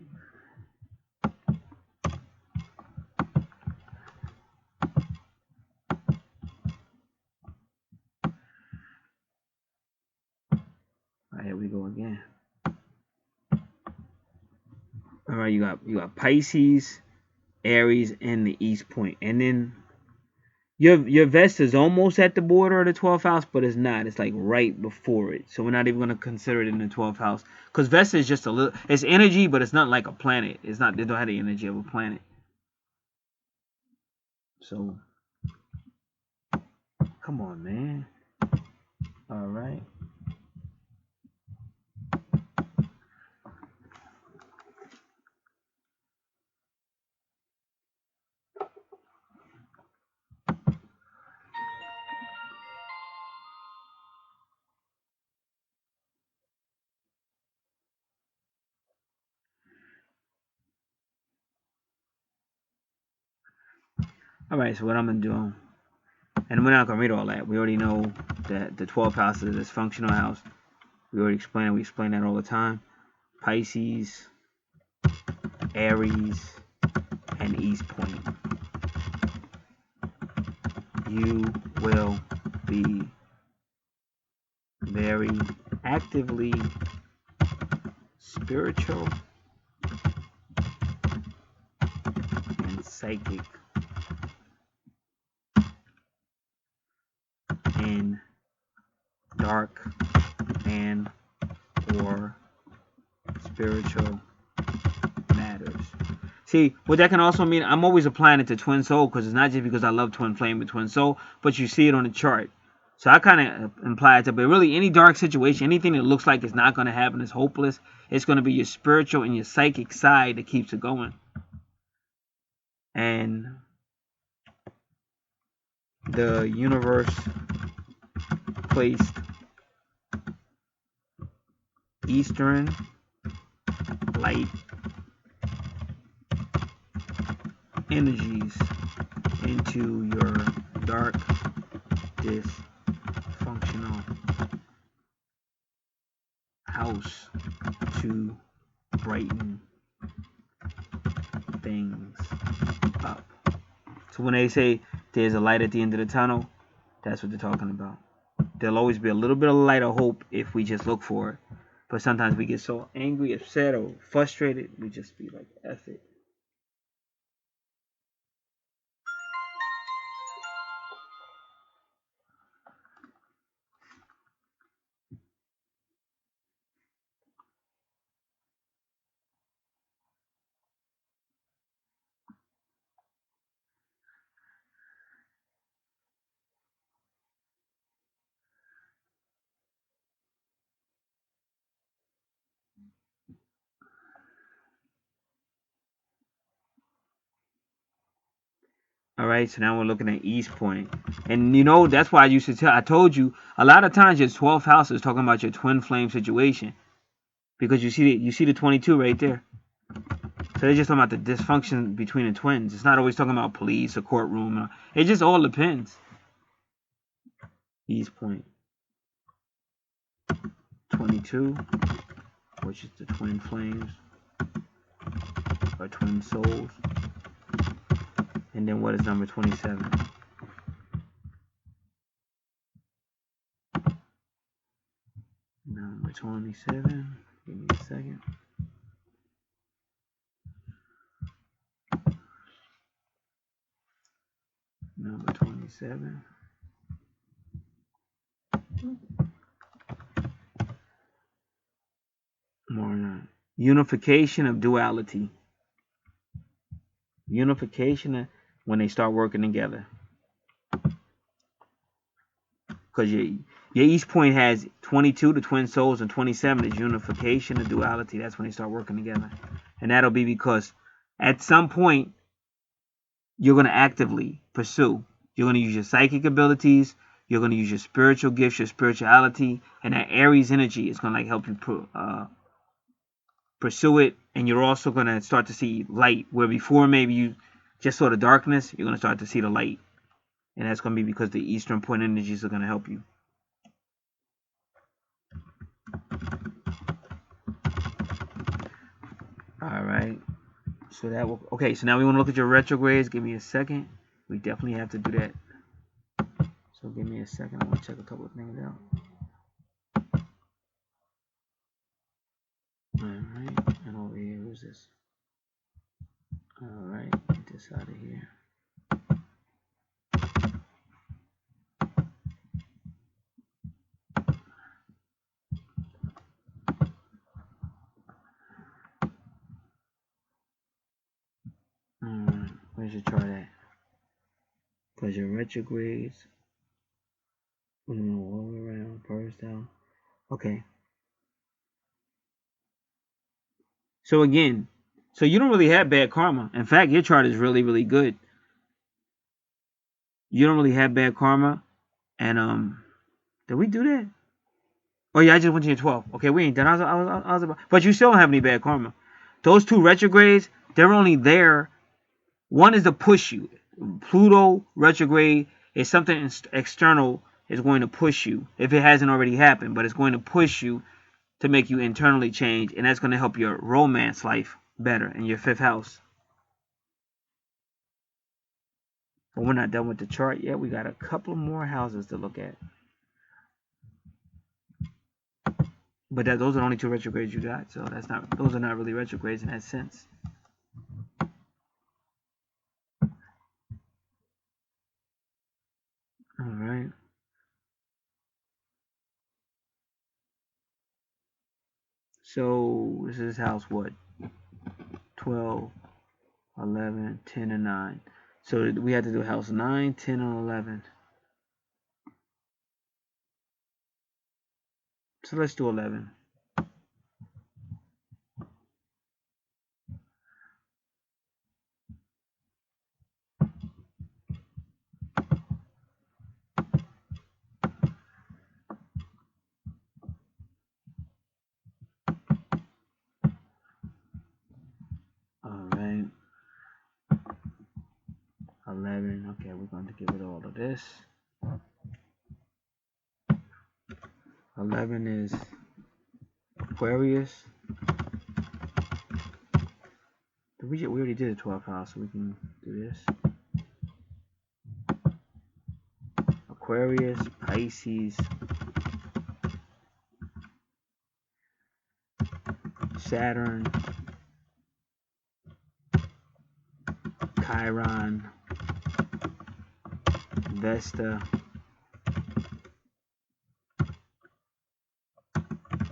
All right, here we go again. All right, you got Pisces, Aries, and the East Point, and then your Vesta is almost at the border of the 12th house, but it's not. It's like right before it, so we're not even going to consider it in the 12th house because Vesta is just a little. It's energy, but it's not like a planet. It's not. They don't have the energy of a planet. So, come on, man. All right. All right. So what I'm gonna do, and we're not gonna read all that. We already know that the 12th house is a dysfunctional house. We already explained it. We explain that all the time. Pisces, Aries, and East Point. You will be very actively spiritual and psychic in dark and or spiritual matters. See, what that can also mean, I'm always applying it to twin soul because it's not just because I love twin flame and twin soul, but you see it on the chart. So I kind of imply it to, but really any dark situation, anything that looks like it's not going to happen, is hopeless, it's going to be your spiritual and your psychic side that keeps it going. And the universe placed Eastern light energies into your dark, dysfunctional house to brighten things up. So when they say there's a light at the end of the tunnel, that's what they're talking about. There'll always be a little bit of light or hope if we just look for it. But sometimes we get so angry, upset, or frustrated, we just be like, F it. All right, so now we're looking at East Point. And you know, that's why I told you, a lot of times your 12th house is talking about your twin flame situation. Because you see the 22 right there. So they're just talking about the dysfunction between the twins. It's not always talking about police or courtroom. It just all depends. East Point. 22, which is the twin flames or twin souls. And then what is number 27? Number 27. Give me a second. Number 27. More unification of duality. Unification when they start working together. Because your each point has 22, the twin souls, and 27 is unification of duality. That's when they start working together. And that'll be because at some point you're going to actively pursue. You're going to use your psychic abilities. You're going to use your spiritual gifts, your spirituality, and that Aries energy is going to like help you pursue it. And you're also going to start to see light where before maybe you just saw the darkness. You're going to start to see the light, and that's going to be because the Eastern point energies are going to help you. All right. So that will okay. So now we want to look at your retrogrades. Give me a second. We definitely have to do that. So give me a second. I want to check a couple of things out. All right. And over here, who's this? All right. Get this out of here. Where's your chart at? Because your retrogrades. We're going to walk around, first down. Okay. So again, so you don't really have bad karma. In fact, your chart is really, really good. You don't really have bad karma. And did we do that? Oh yeah, I just went to your 12. Okay, we ain't done. I was about, but you still don't have any bad karma. Those two retrogrades, they're only there. One is to push you. Pluto retrograde is something external is going to push you if it hasn't already happened, but it's going to push you to make you internally change, and that's going to help your romance life better in your 5th house. But we're not done with the chart yet. We got a couple more houses to look at. But those are the only 2 retrogrades you got, so those are not really retrogrades in that sense. All right. So this is house what? 12, 11, 10, and 9. So we had to do house 9, 10, and 11. So let's do 11. All right. 11. Okay, we're going to give it all of this. 11 is Aquarius. We already did the 12th house, so we can do this. Aquarius, Pisces, Saturn, Chiron, Vesta,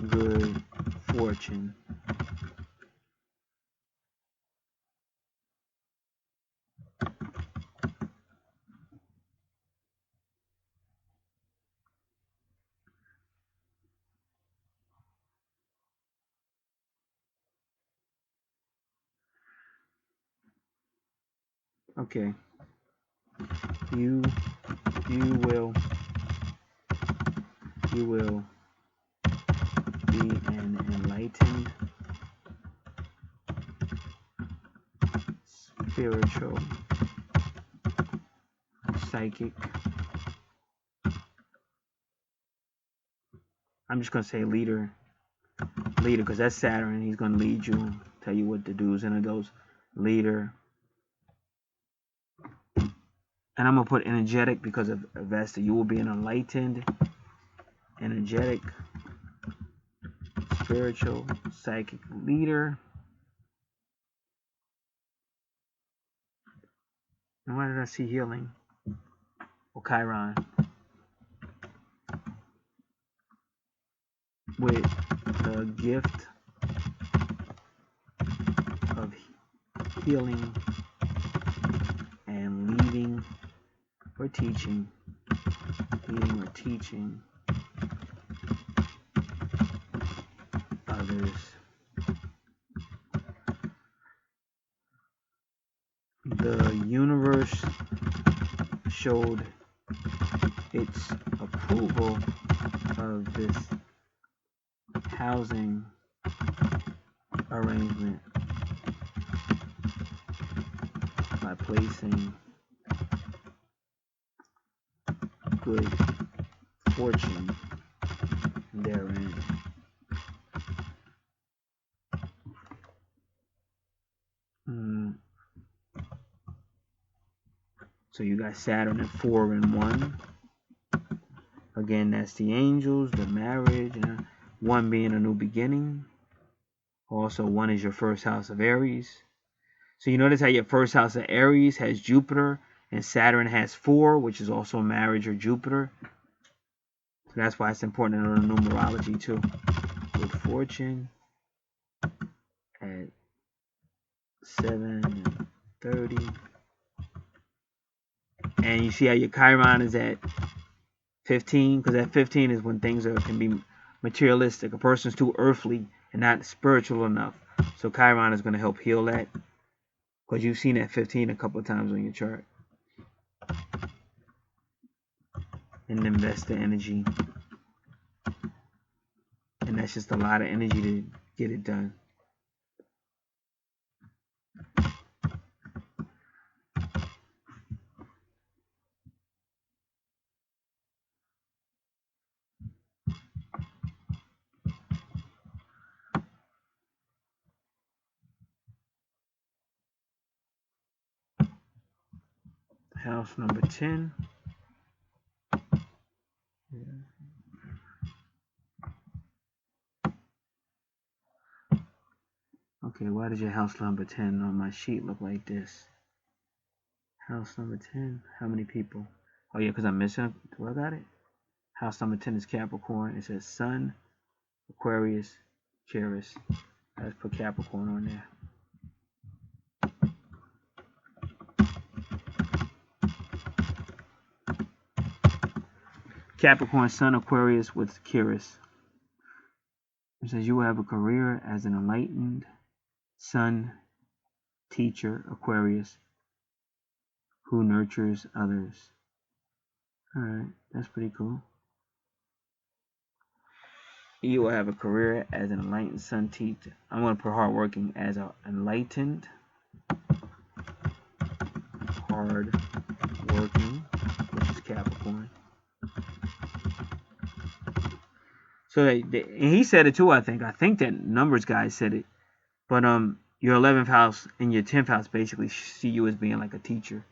Good Fortune. Okay. You will be an enlightened, spiritual, psychic. I'm just going to say leader, because that's Saturn. He's going to lead you, tell you what the do's and the don'ts. Leader. And I'm going to put energetic because of Vesta. You will be an enlightened, energetic, spiritual, psychic leader. And why did I see healing? Or Chiron. With the gift of healing and leading or teaching. Leading or teaching others. The universe showed its approval of this housing arrangement by placing good fortune therein. So you got Saturn at 4 and 1. Again, that's the angels, the marriage, and 1 being a new beginning. Also, 1 is your first house of Aries. So you notice how your first house of Aries has Jupiter, and Saturn has 4, which is also marriage or Jupiter. So that's why it's important to know the numerology too. Good fortune at 7 and 30. And you see how your Chiron is at 15, because at 15 is when things can be materialistic. A person's too earthly and not spiritual enough. So Chiron is going to help heal that, because you've seen that 15 a couple of times on your chart. And invest the energy. And that's just a lot of energy to get it done. House number 10. Okay, why does your house number 10 on my sheet look like this? House number 10. How many people? Oh, yeah, because I'm missing. Do I got it? House number 10 is Capricorn. It says Sun, Aquarius, Ceres. Let's put Capricorn on there. Capricorn, Sun, Aquarius with Ceres. It says you will have a career as an enlightened Sun teacher, Aquarius, who nurtures others. Alright, that's pretty cool. You will have a career as an enlightened Sun teacher. I'm going to put hardworking as an enlightened, hardworking, which is Capricorn. So and he said it too, I think. I think that numbers guy said it. But your 11th house and your 10th house basically see you as being like a teacher.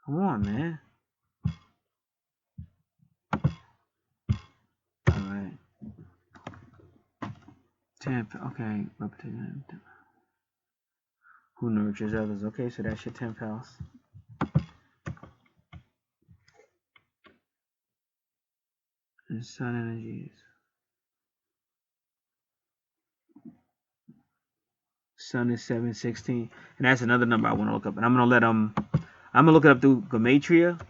Come on, man. Alright. 10th, okay. Who nurtures others? Okay, so that's your 10th house. And Sun energies. Sun is 716, and that's another number I want to look up. And I'm gonna look it up through Gematria.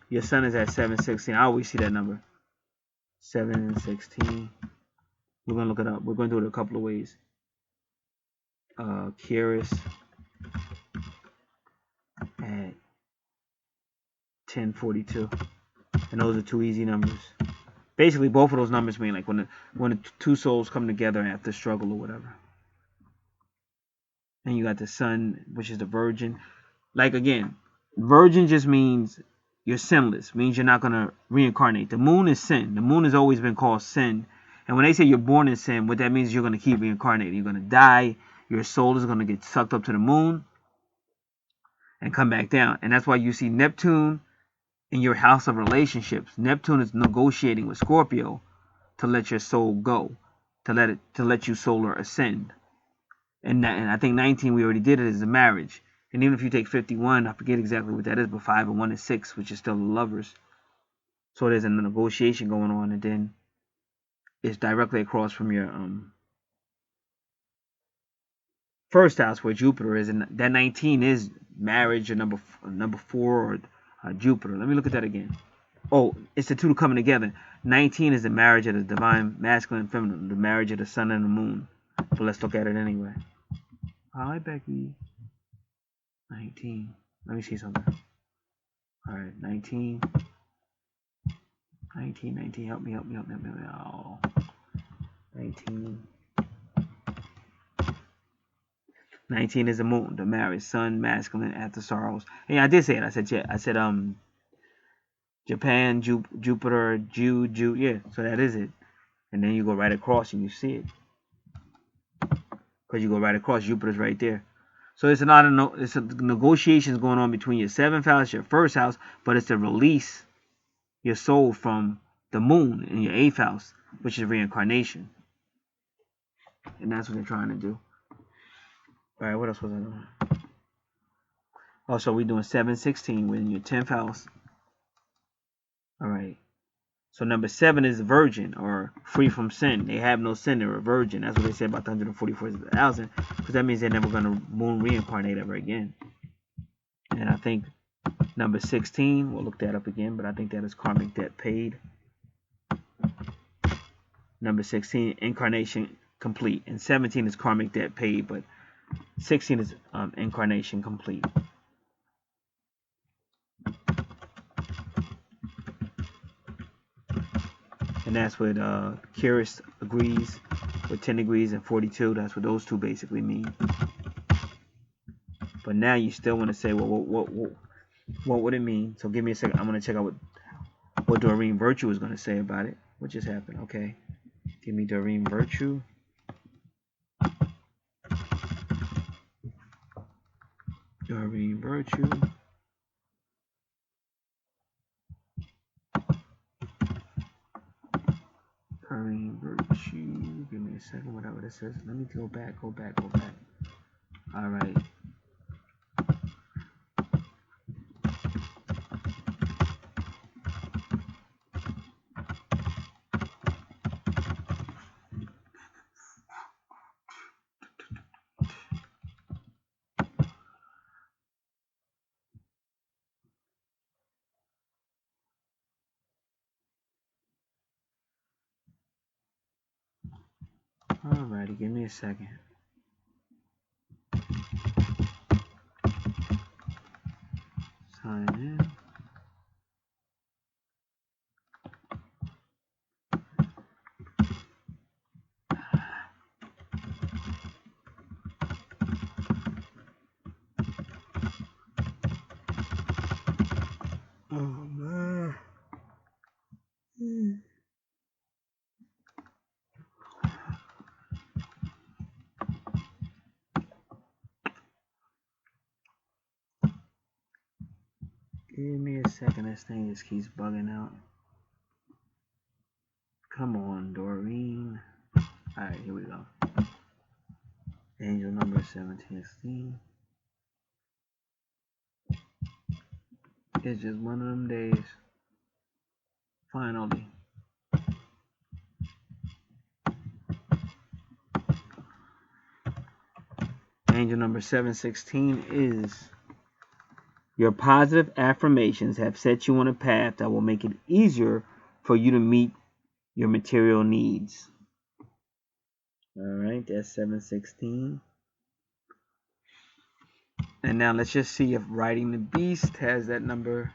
Your Sun is at 716. I always see that number. 716. We're gonna look it up. We're gonna do it a couple of ways. Ceres at 1042, and those are 2 easy numbers. Basically, both of those numbers mean like when the 2 souls come together after struggle or whatever. And you got the Sun, which is the Virgin. Like again, Virgin just means you're sinless. Means you're not gonna reincarnate. The Moon is sin. The Moon has always been called sin. And when they say you're born in sin, what that means is you're gonna keep reincarnating. You're gonna die. Your soul is gonna get sucked up to the Moon and come back down. And that's why you see Neptune in your house of relationships. Neptune is negotiating with Scorpio to let your soul go. to let you solar ascend. And I think 19 we already did it as a marriage. And even if you take 51, I forget exactly what that is, but 5 and 1 is 6, which is still the lovers. So there's a negotiation going on, and then it's directly across from your first house where Jupiter is, and that 19 is marriage or number 4 or Jupiter. Let me look at that again. Oh, it's the two coming together. 19 is the marriage of the divine masculine and feminine, the marriage of the sun and the moon. But let's look at it anyway. Hi, Becky. 19. Let me see something. All right, 19. 19. Help me. Oh, 19. 19 is the moon, the marriage, sun, masculine, after sorrows. And yeah, I did say it. I said Japan, Jupiter, Jew. Yeah, so that is it. And then you go right across and you see it. Because you go right across, Jupiter's right there. So it's not it's a negotiations going on between your 7th house, your 1st house, but it's to release your soul from the moon in your 8th house, which is reincarnation. And that's what they're trying to do. All right, what else was I doing? Also, we're doing 716 within your 10th house. All right. So number 7 is virgin or free from sin. They have no sin. They're a virgin. That's what they say about the 144,000. Because that means they're never going to moon reincarnate ever again. And I think number 16, we'll look that up again, but I think that is karmic debt paid. Number 16, incarnation complete. And 17 is karmic debt paid, but 16 is incarnation complete. And that's what Curious agrees with 10 degrees and 42. That's what those two basically mean. But now you still want to say, well, what would it mean? So give me a second. I'm going to check out what Doreen Virtue is going to say about it. What just happened? Okay. Give me Doreen Virtue. Doreen Virtue. Doreen Virtue. Give me a second. Whatever this says. Let me go back. All right. Alrighty, give me a second. Sign in. Oh man. Give me a second. This thing just keeps bugging out. Come on, Doreen. Alright, here we go. Angel number 1716. It's just one of them days. Finally. Angel number 716 is: your positive affirmations have set you on a path that will make it easier for you to meet your material needs. Alright, that's 716. And now let's just see if Riding the Beast has that number.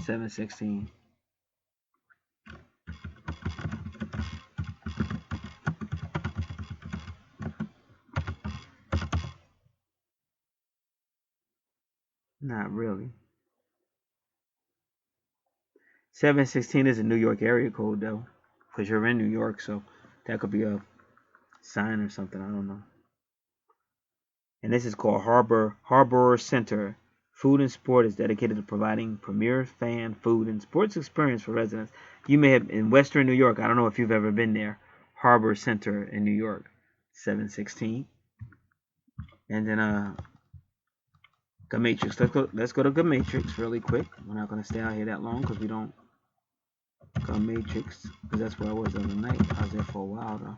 716. Not really. 716 is a New York area code though, because you're in New York, so that could be a sign or something. I don't know. And this is called Harbor Center. Food and Sport is dedicated to providing premier fan food and sports experience for residents. You may have in Western New York. I don't know if you've ever been there. Harbor Center in New York, 716. And then Good Matrix. Let's go to Good Matrix really quick. We're not gonna stay out here that long because we don't Good Matrix because that's where I was the other night. I was there for a while though.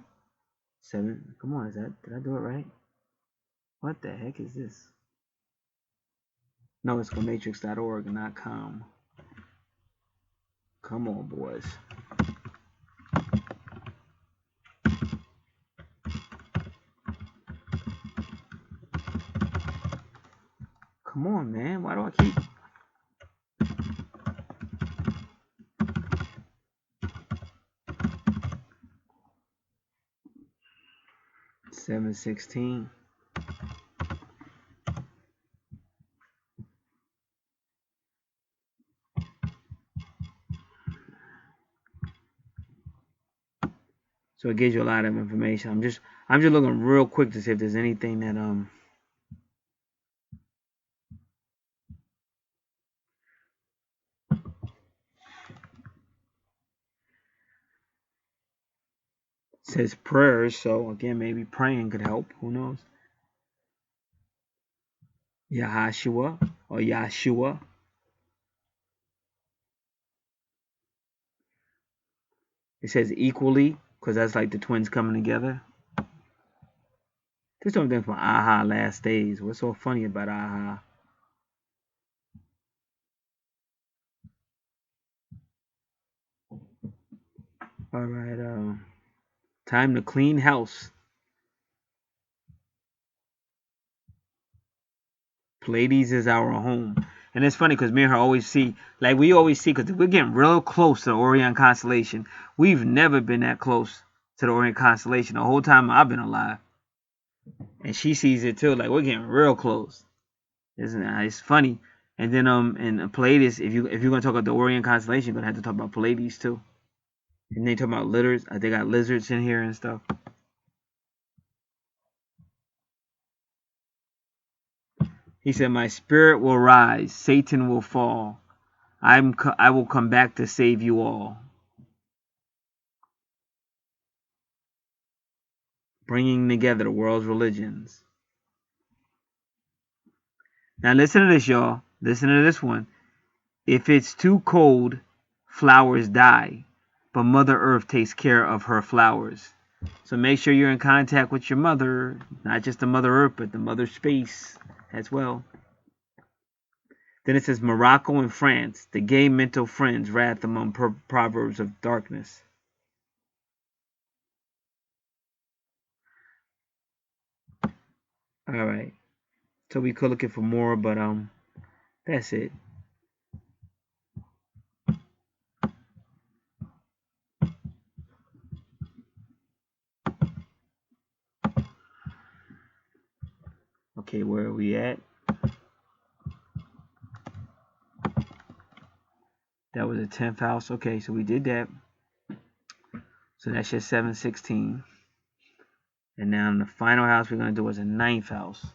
7. Come on, did I do it right? What the heck is this? No, it's goodmatrix.org and not com. Come on, boys. Come on, man. Why do I keep... $716. So it gives you a lot of information. I'm just looking real quick to see if there's anything that says prayers. So again, maybe praying could help. Who knows? Yahashua or Yahshua. It says equally because that's like the twins coming together. There's something from AHA Last Days. What's so funny about AHA? All right. Time to clean house. Pleiades is our home. And it's funny because me and her always see, like we always see, because we're getting real close to the Orion constellation. We've never been that close to the Orion constellation the whole time I've been alive. And she sees it too. Like we're getting real close. Isn't it? It's funny. And then and Pleiades, if you're gonna talk about the Orion constellation, you're gonna have to talk about Pleiades too. And they talk about lizards. They got lizards in here and stuff. He said, "My spirit will rise, Satan will fall. I will come back to save you all." Bringing together the world's religions. Now listen to this, y'all. Listen to this one. If it's too cold, flowers die, but Mother Earth takes care of her flowers. So make sure you're in contact with your mother, not just the Mother Earth, but the Mother Space as well. Then it says Morocco and France, the gay mental friends, wrath among proverbs of darkness. All right. So we could looking for more, but that's it. Okay, where are we at? That was a 10th house. Okay, so we did that. So that's just 716. And now the final house we're going to do is a 9th house.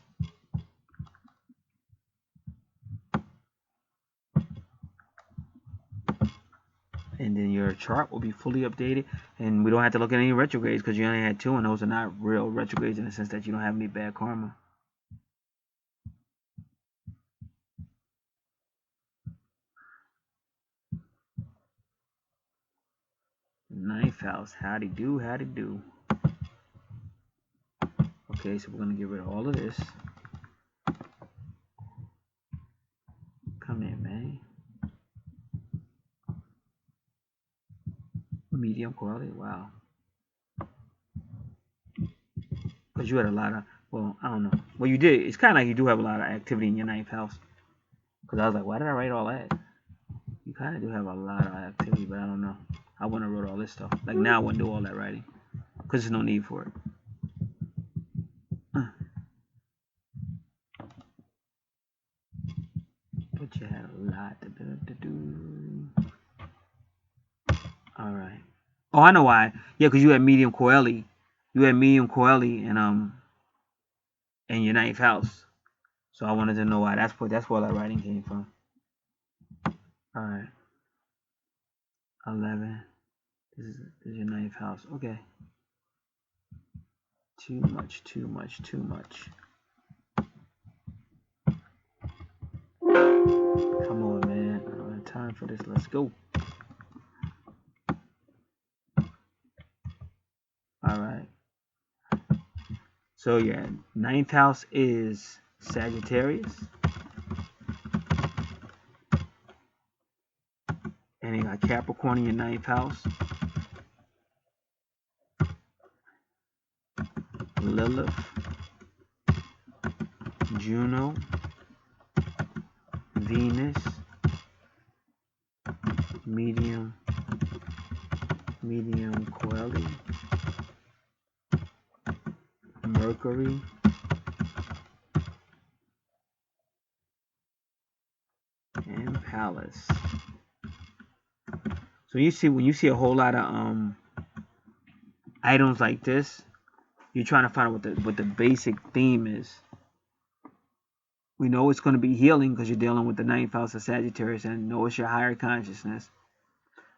And then your chart will be fully updated. And we don't have to look at any retrogrades because you only had 2, and those are not real retrogrades in the sense that you don't have any bad karma. Ninth house, howdy do, howdy do. Okay, so we're gonna get rid of all of this. Come in, man. Medium quality, wow. Because you had a lot of, well, I don't know. Well, you did. It's kind of like you do have a lot of activity in your 9th house. Because I was like, why did I write all that? You kind of do have a lot of activity, but I don't know. I wouldn't have wrote all this stuff. Like now I wouldn't do all that writing. Because there's no need for it. But you had a lot to do. Alright. Oh, I know why. Yeah, because you had medium coeli. You had medium coeli in your 9th house. So I wanted to know why. That's where that writing came from. Alright. 11. This is your ninth house. Okay. Too much. Come on, man. I don't have time for this. Let's go. Alright. So yeah, ninth house is Sagittarius. And you got Capricorn in your ninth house. Lilith. Juno. Venus. Medium Coeli. Mercury. And Pallas. So when you see a whole lot of items like this, you're trying to find out what the basic theme is. We know it's going to be healing because you're dealing with the ninth house of Sagittarius, and know it's your higher consciousness.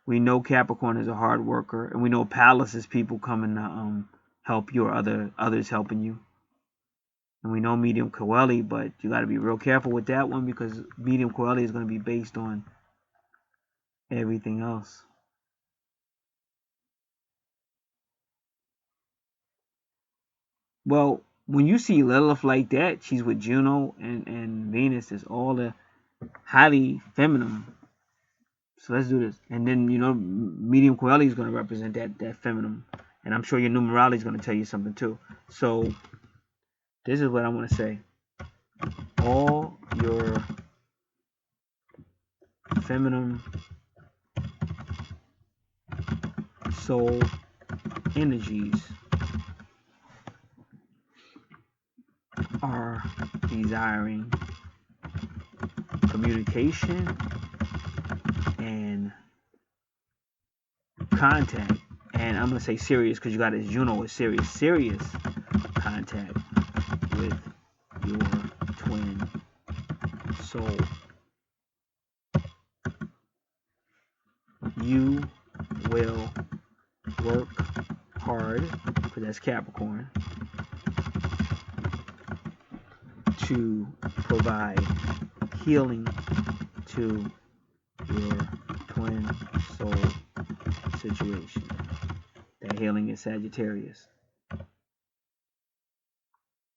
We know Capricorn is a hard worker, and we know Pallas is people coming to help you or others helping you. And we know medium Coeli, but you got to be real careful with that one because medium Coeli is going to be based on everything else. Well, when you see Lilith like that, she's with Juno and Venus. Is all the highly feminine. So let's do this. And then, medium Coeli is going to represent that feminine. And I'm sure your numerology is going to tell you something too. So this is what I want to say. All your feminine soul energies are desiring communication and contact. And I'm going to say serious because you got this Juno with serious contact with your twin soul. You will work hard, because that's Capricorn, to provide healing to your twin soul situation. That healing is Sagittarius.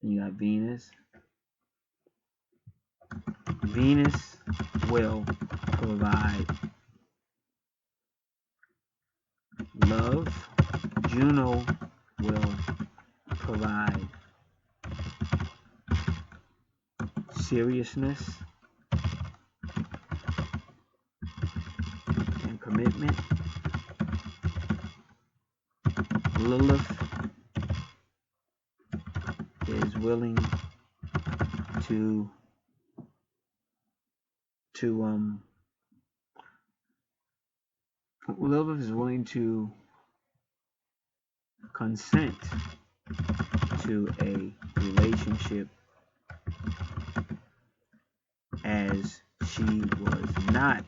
And you got Venus. Venus will provide love. Juno will provide seriousness and commitment. Lilith is willing to Lilith is willing to consent to a relationship as she was not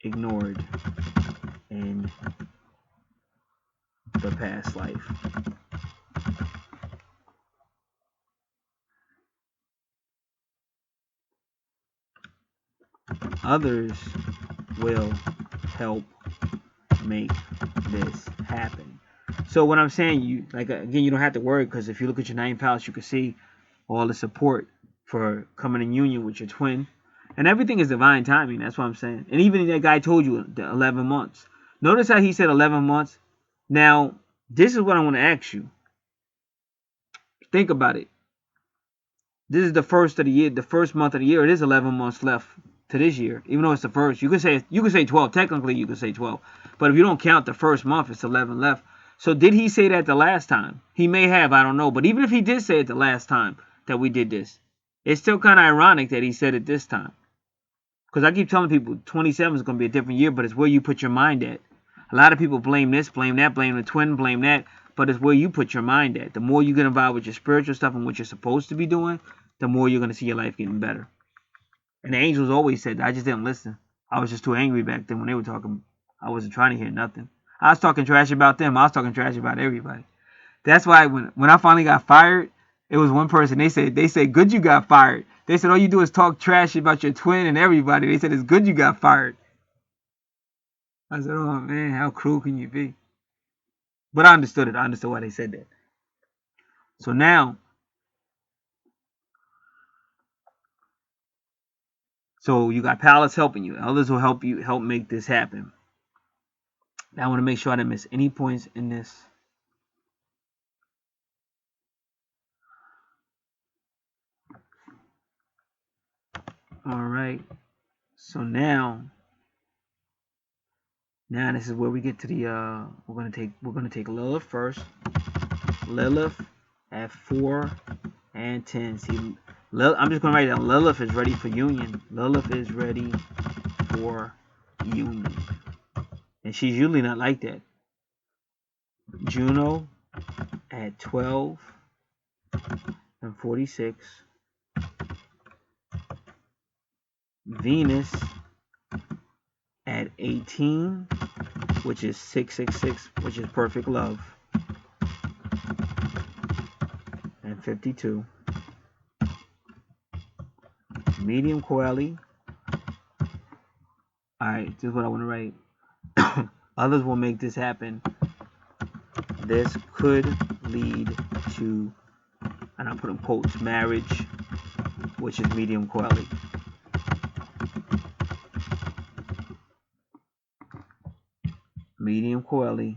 ignored in the past life. Others will help make this happen. So what I'm saying, you don't have to worry, because if you look at your ninth house, you can see all the support for coming in union with your twin, and everything is divine timing. That's what I'm saying. And even that guy told you the 11 months. Notice how he said 11 months. Now, this is what I want to ask you. Think about it. This is the first of the year, the first month of the year. It is 11 months left to this year, even though it's the first. You could say 12. Technically, you could say 12, but if you don't count the first month, it's 11 left. So did he say that the last time? He may have, I don't know. But even if he did say it the last time that we did this, it's still kind of ironic that he said it this time. Because I keep telling people 27 is going to be a different year, but it's where you put your mind at. A lot of people blame this, blame that, blame the twin, blame that, but it's where you put your mind at. The more you get involved with your spiritual stuff and what you're supposed to be doing, the more you're going to see your life getting better. And the angels always said that. I just didn't listen. I was just too angry back then when they were talking. I wasn't trying to hear nothing. I was talking trash about them. I was talking trash about everybody. That's why when I finally got fired, it was one person. They said good you got fired. They said all you do is talk trash about your twin and everybody. They said it's good you got fired. I said, oh man, how cruel can you be? But I understood it. I understood why they said that. So now, so you got pallets helping you. Others will help you help make this happen. Now I want to make sure I didn't miss any points in this. All right. So now this is where we get to the we're gonna take Lilith first. Lilith at 4 and 10. See, I'm just gonna write down Lilith is ready for union. Lilith is ready for union. And she's usually not like that. Juno at 12 and 46. Venus at 18, which is 666, which is perfect love. And 52. Medium Coeli. Alright, this is what I want to write. Others will make this happen. This could lead to, and I put in quotes, marriage, which is medium Coeli. Medium Coeli.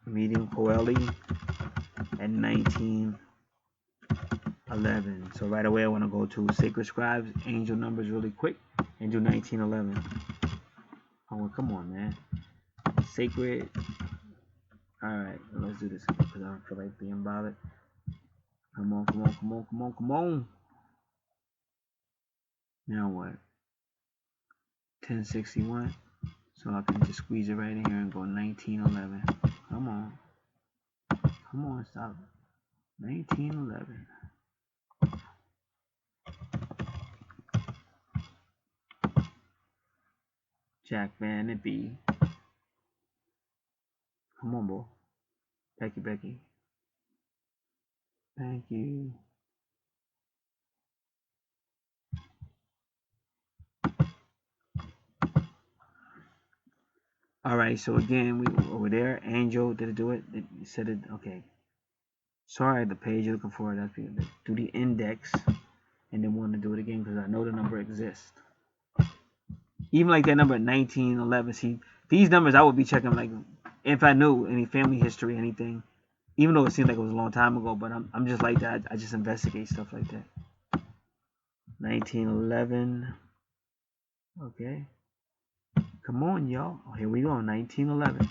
Medium Coeli and 1911. So right away I want to go to Sacred Scribes, angel numbers really quick, and do 1911. Oh, well, come on, man. Sacred. Alright, let's do this because I don't feel like being bothered. Come on, come on, come on, come on, come on. Now what? 1061. So I can just squeeze it right in here and go 1911. Come on. Come on, stop. 1911. Jack Van it be. Come on, boy. Becky. Thank you. Alright, so again, we over there. Angel, did it do it? It said it. Okay. Sorry, the page you're looking for. That's do the index, and then want to do it again because I know the number exists. Even like that number 1911. See, these numbers I would be checking like if I knew any family history, anything. Even though it seems like it was a long time ago, but I'm just like that. I just investigate stuff like that. 1911. Okay. Come on, y'all. Oh, here we go. 1911.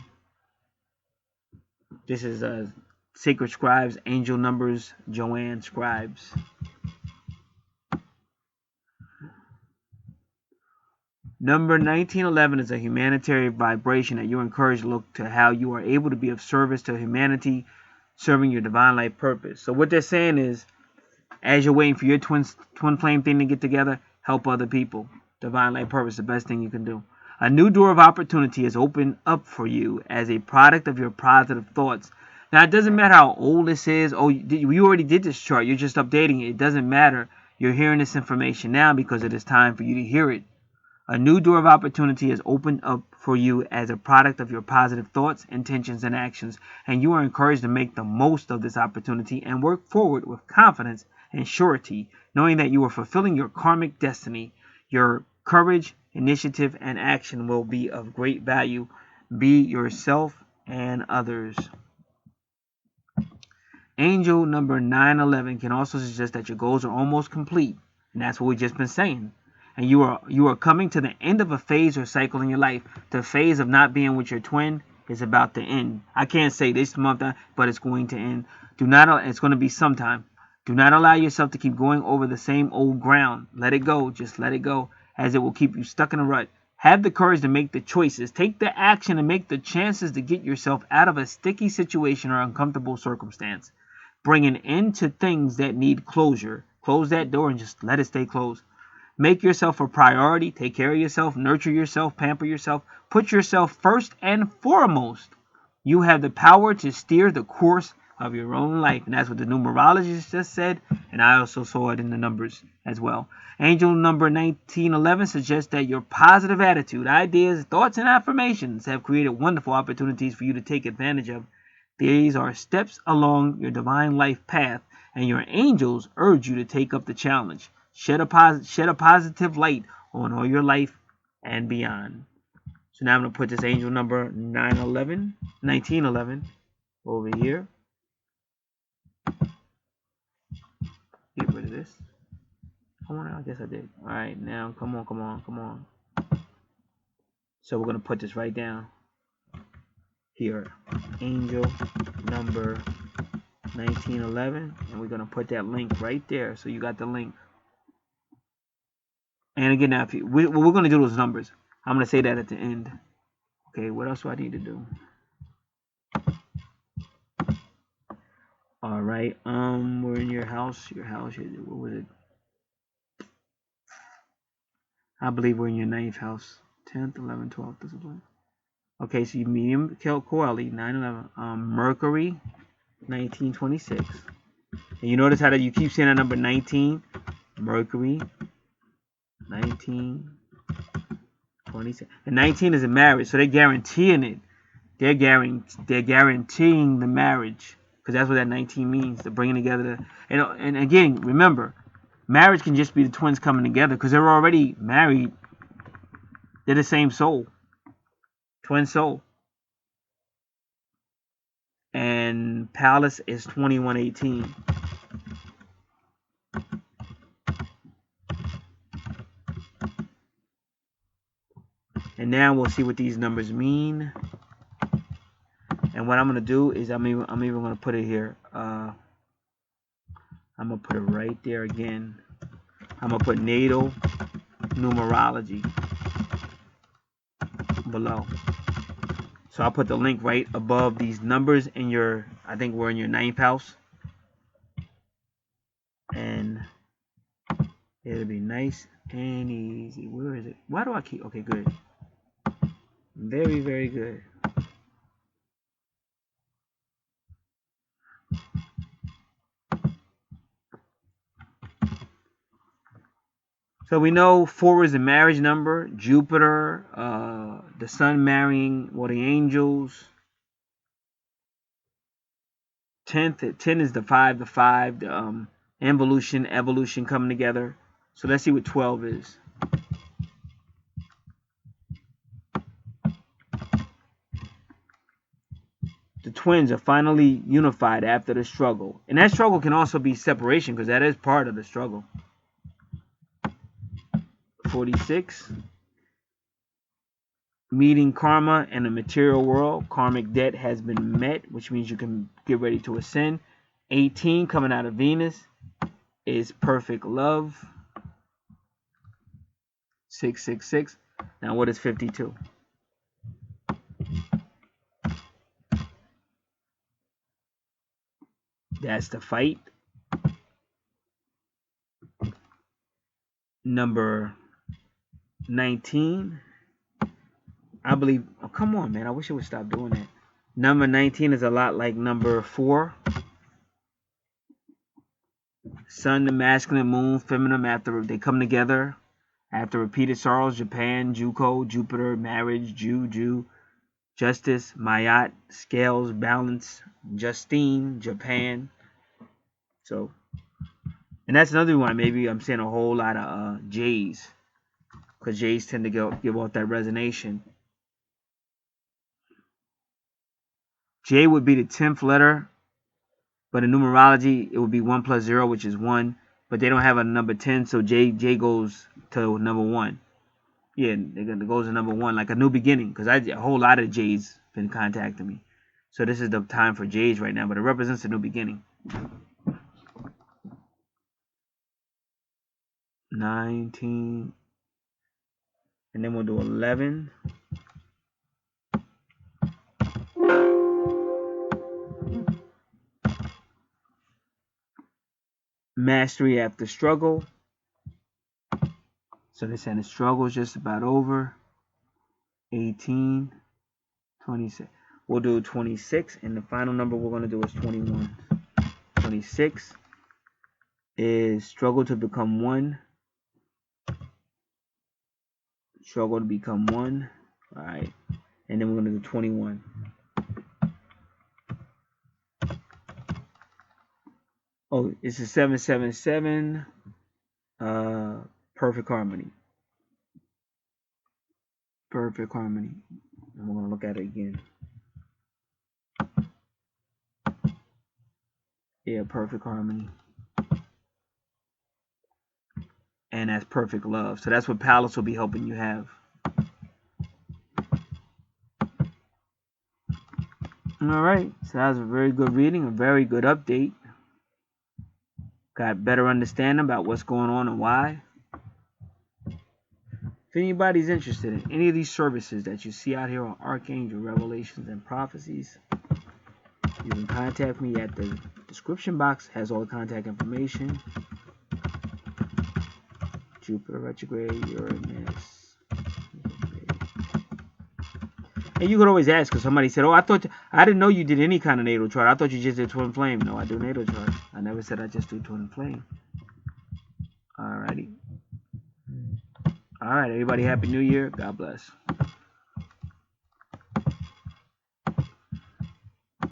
This is Sacred Scribes, Angel Numbers, Joanne Scribes. Number 1911 is a humanitarian vibration that you're encouraged to look to how you are able to be of service to humanity, serving your divine life purpose. So what they're saying is, as you're waiting for your twin flame thing to get together, help other people. Divine life purpose, the best thing you can do. A new door of opportunity is opened up for you as a product of your positive thoughts. Now, it doesn't matter how old this is. Oh, you already did this chart. You're just updating it. It doesn't matter. You're hearing this information now because it is time for you to hear it. A new door of opportunity is opened up for you as a product of your positive thoughts, intentions, and actions, and you are encouraged to make the most of this opportunity and work forward with confidence and surety, knowing that you are fulfilling your karmic destiny. Your courage, initiative, and action will be of great value. Be yourself and others. Angel number 911 can also suggest that your goals are almost complete, and that's what we've just been saying. And you are coming to the end of a phase or cycle in your life. The phase of not being with your twin is about to end. I can't say this month, but it's going to end. It's going to be sometime. Do not allow yourself to keep going over the same old ground. Let it go. Just let it go, as it will keep you stuck in a rut. Have the courage to make the choices. Take the action and make the chances to get yourself out of a sticky situation or uncomfortable circumstance. Bring an end to things that need closure. Close that door and just let it stay closed. Make yourself a priority. Take care of yourself. Nurture yourself. Pamper yourself. Put yourself first and foremost. You have the power to steer the course of your own life. And that's what the numerologist just said. And I also saw it in the numbers as well. Angel number 1911 suggests that your positive attitude, ideas, thoughts, and affirmations have created wonderful opportunities for you to take advantage of. These are steps along your divine life path, and your angels urge you to take up the challenge. Shed a positive light on all your life and beyond. So now I'm going to put this angel number 1911 over here. Get rid of this. Come on, I guess I did. All right, now come on. So we're going to put this right down here. Angel number 1911, and we're going to put that link right there. So you got the link. And again, now we're going to do those numbers. I'm going to say that at the end. Okay, what else do I need to do? All right, we're in your house. What was it? I believe we're in your 9th house. 10th, 11th, 12th, discipline. Okay, so you medium Coeli, 911. Mercury, 1926. And you notice how that you keep saying that number 19? Mercury, 1926. And 19 is a marriage, so they're guaranteeing it. They're guaranteeing the marriage, because that's what that 19 means. They're bringing together and again, remember, marriage can just be the twins coming together, because they're already married. They're the same soul, twin soul. And Palace is 2118. And now we'll see what these numbers mean. And what I'm going to do is I'm even going to put it here. I'm going to put it right there again. I'm going to put natal numerology below. So I'll put the link right above these numbers in your, I think we're in your 9th house. And it'll be nice and easy. Where is it? Why do I keep, okay, good. Very, very good. So we know 4 is the marriage number. Jupiter, the sun marrying, the angels. 10 is the 5, the evolution coming together. So let's see what 12 is. The twins are finally unified after the struggle. And that struggle can also be separation, because that is part of the struggle. 46. Meeting karma in the material world. Karmic debt has been met, which means you can get ready to ascend. 18 coming out of Venus is perfect love. 666. Now what is 52? That's the fight. Number 19. I believe, oh, come on, man. I wish it would stop doing that. Number 19 is a lot like number 4. Sun, the masculine, moon, feminine, after they come together. After repeated sorrows, Japan, Juco, Jupiter, marriage, Jew, justice, Mayat, scales, balance, Justine, Japan. So, and that's another one. Maybe I'm seeing a whole lot of J's, because J's tend to give off that resonation. J would be the 10th letter, but in numerology it would be 1 plus 0, which is 1. But they don't have a number 10, so J goes to number 1. Yeah, it goes to number 1, like a new beginning, because a whole lot of J's been contacting me. So this is the time for J's right now, but it represents a new beginning. 19, and then we'll do 11. Mastery after struggle. So they're saying the struggle is just about over. 18, 26. We'll do 26, and the final number we're going to do is 21. 26 is struggle to become one. Struggle to become one. All right. And then we're going to do 21. Oh, it's a 777. Perfect harmony. Perfect harmony. And we're going to look at it again. Yeah, perfect harmony. And that's perfect love. So that's what Palace will be helping you have. All right. So that was a very good reading, a very good update. Got better understanding about what's going on and why. If anybody's interested in any of these services that you see out here on Archangel Revelations and Prophecies, you can contact me at the description box. Has all the contact information. Jupiter retrograde, Uranus. And you could always ask, because somebody said, "Oh, I didn't know you did any kind of natal chart. I thought you just did twin flame." No, I do natal chart. I never said I just do twin flame. Alrighty. All right, everybody. Happy New Year. God bless.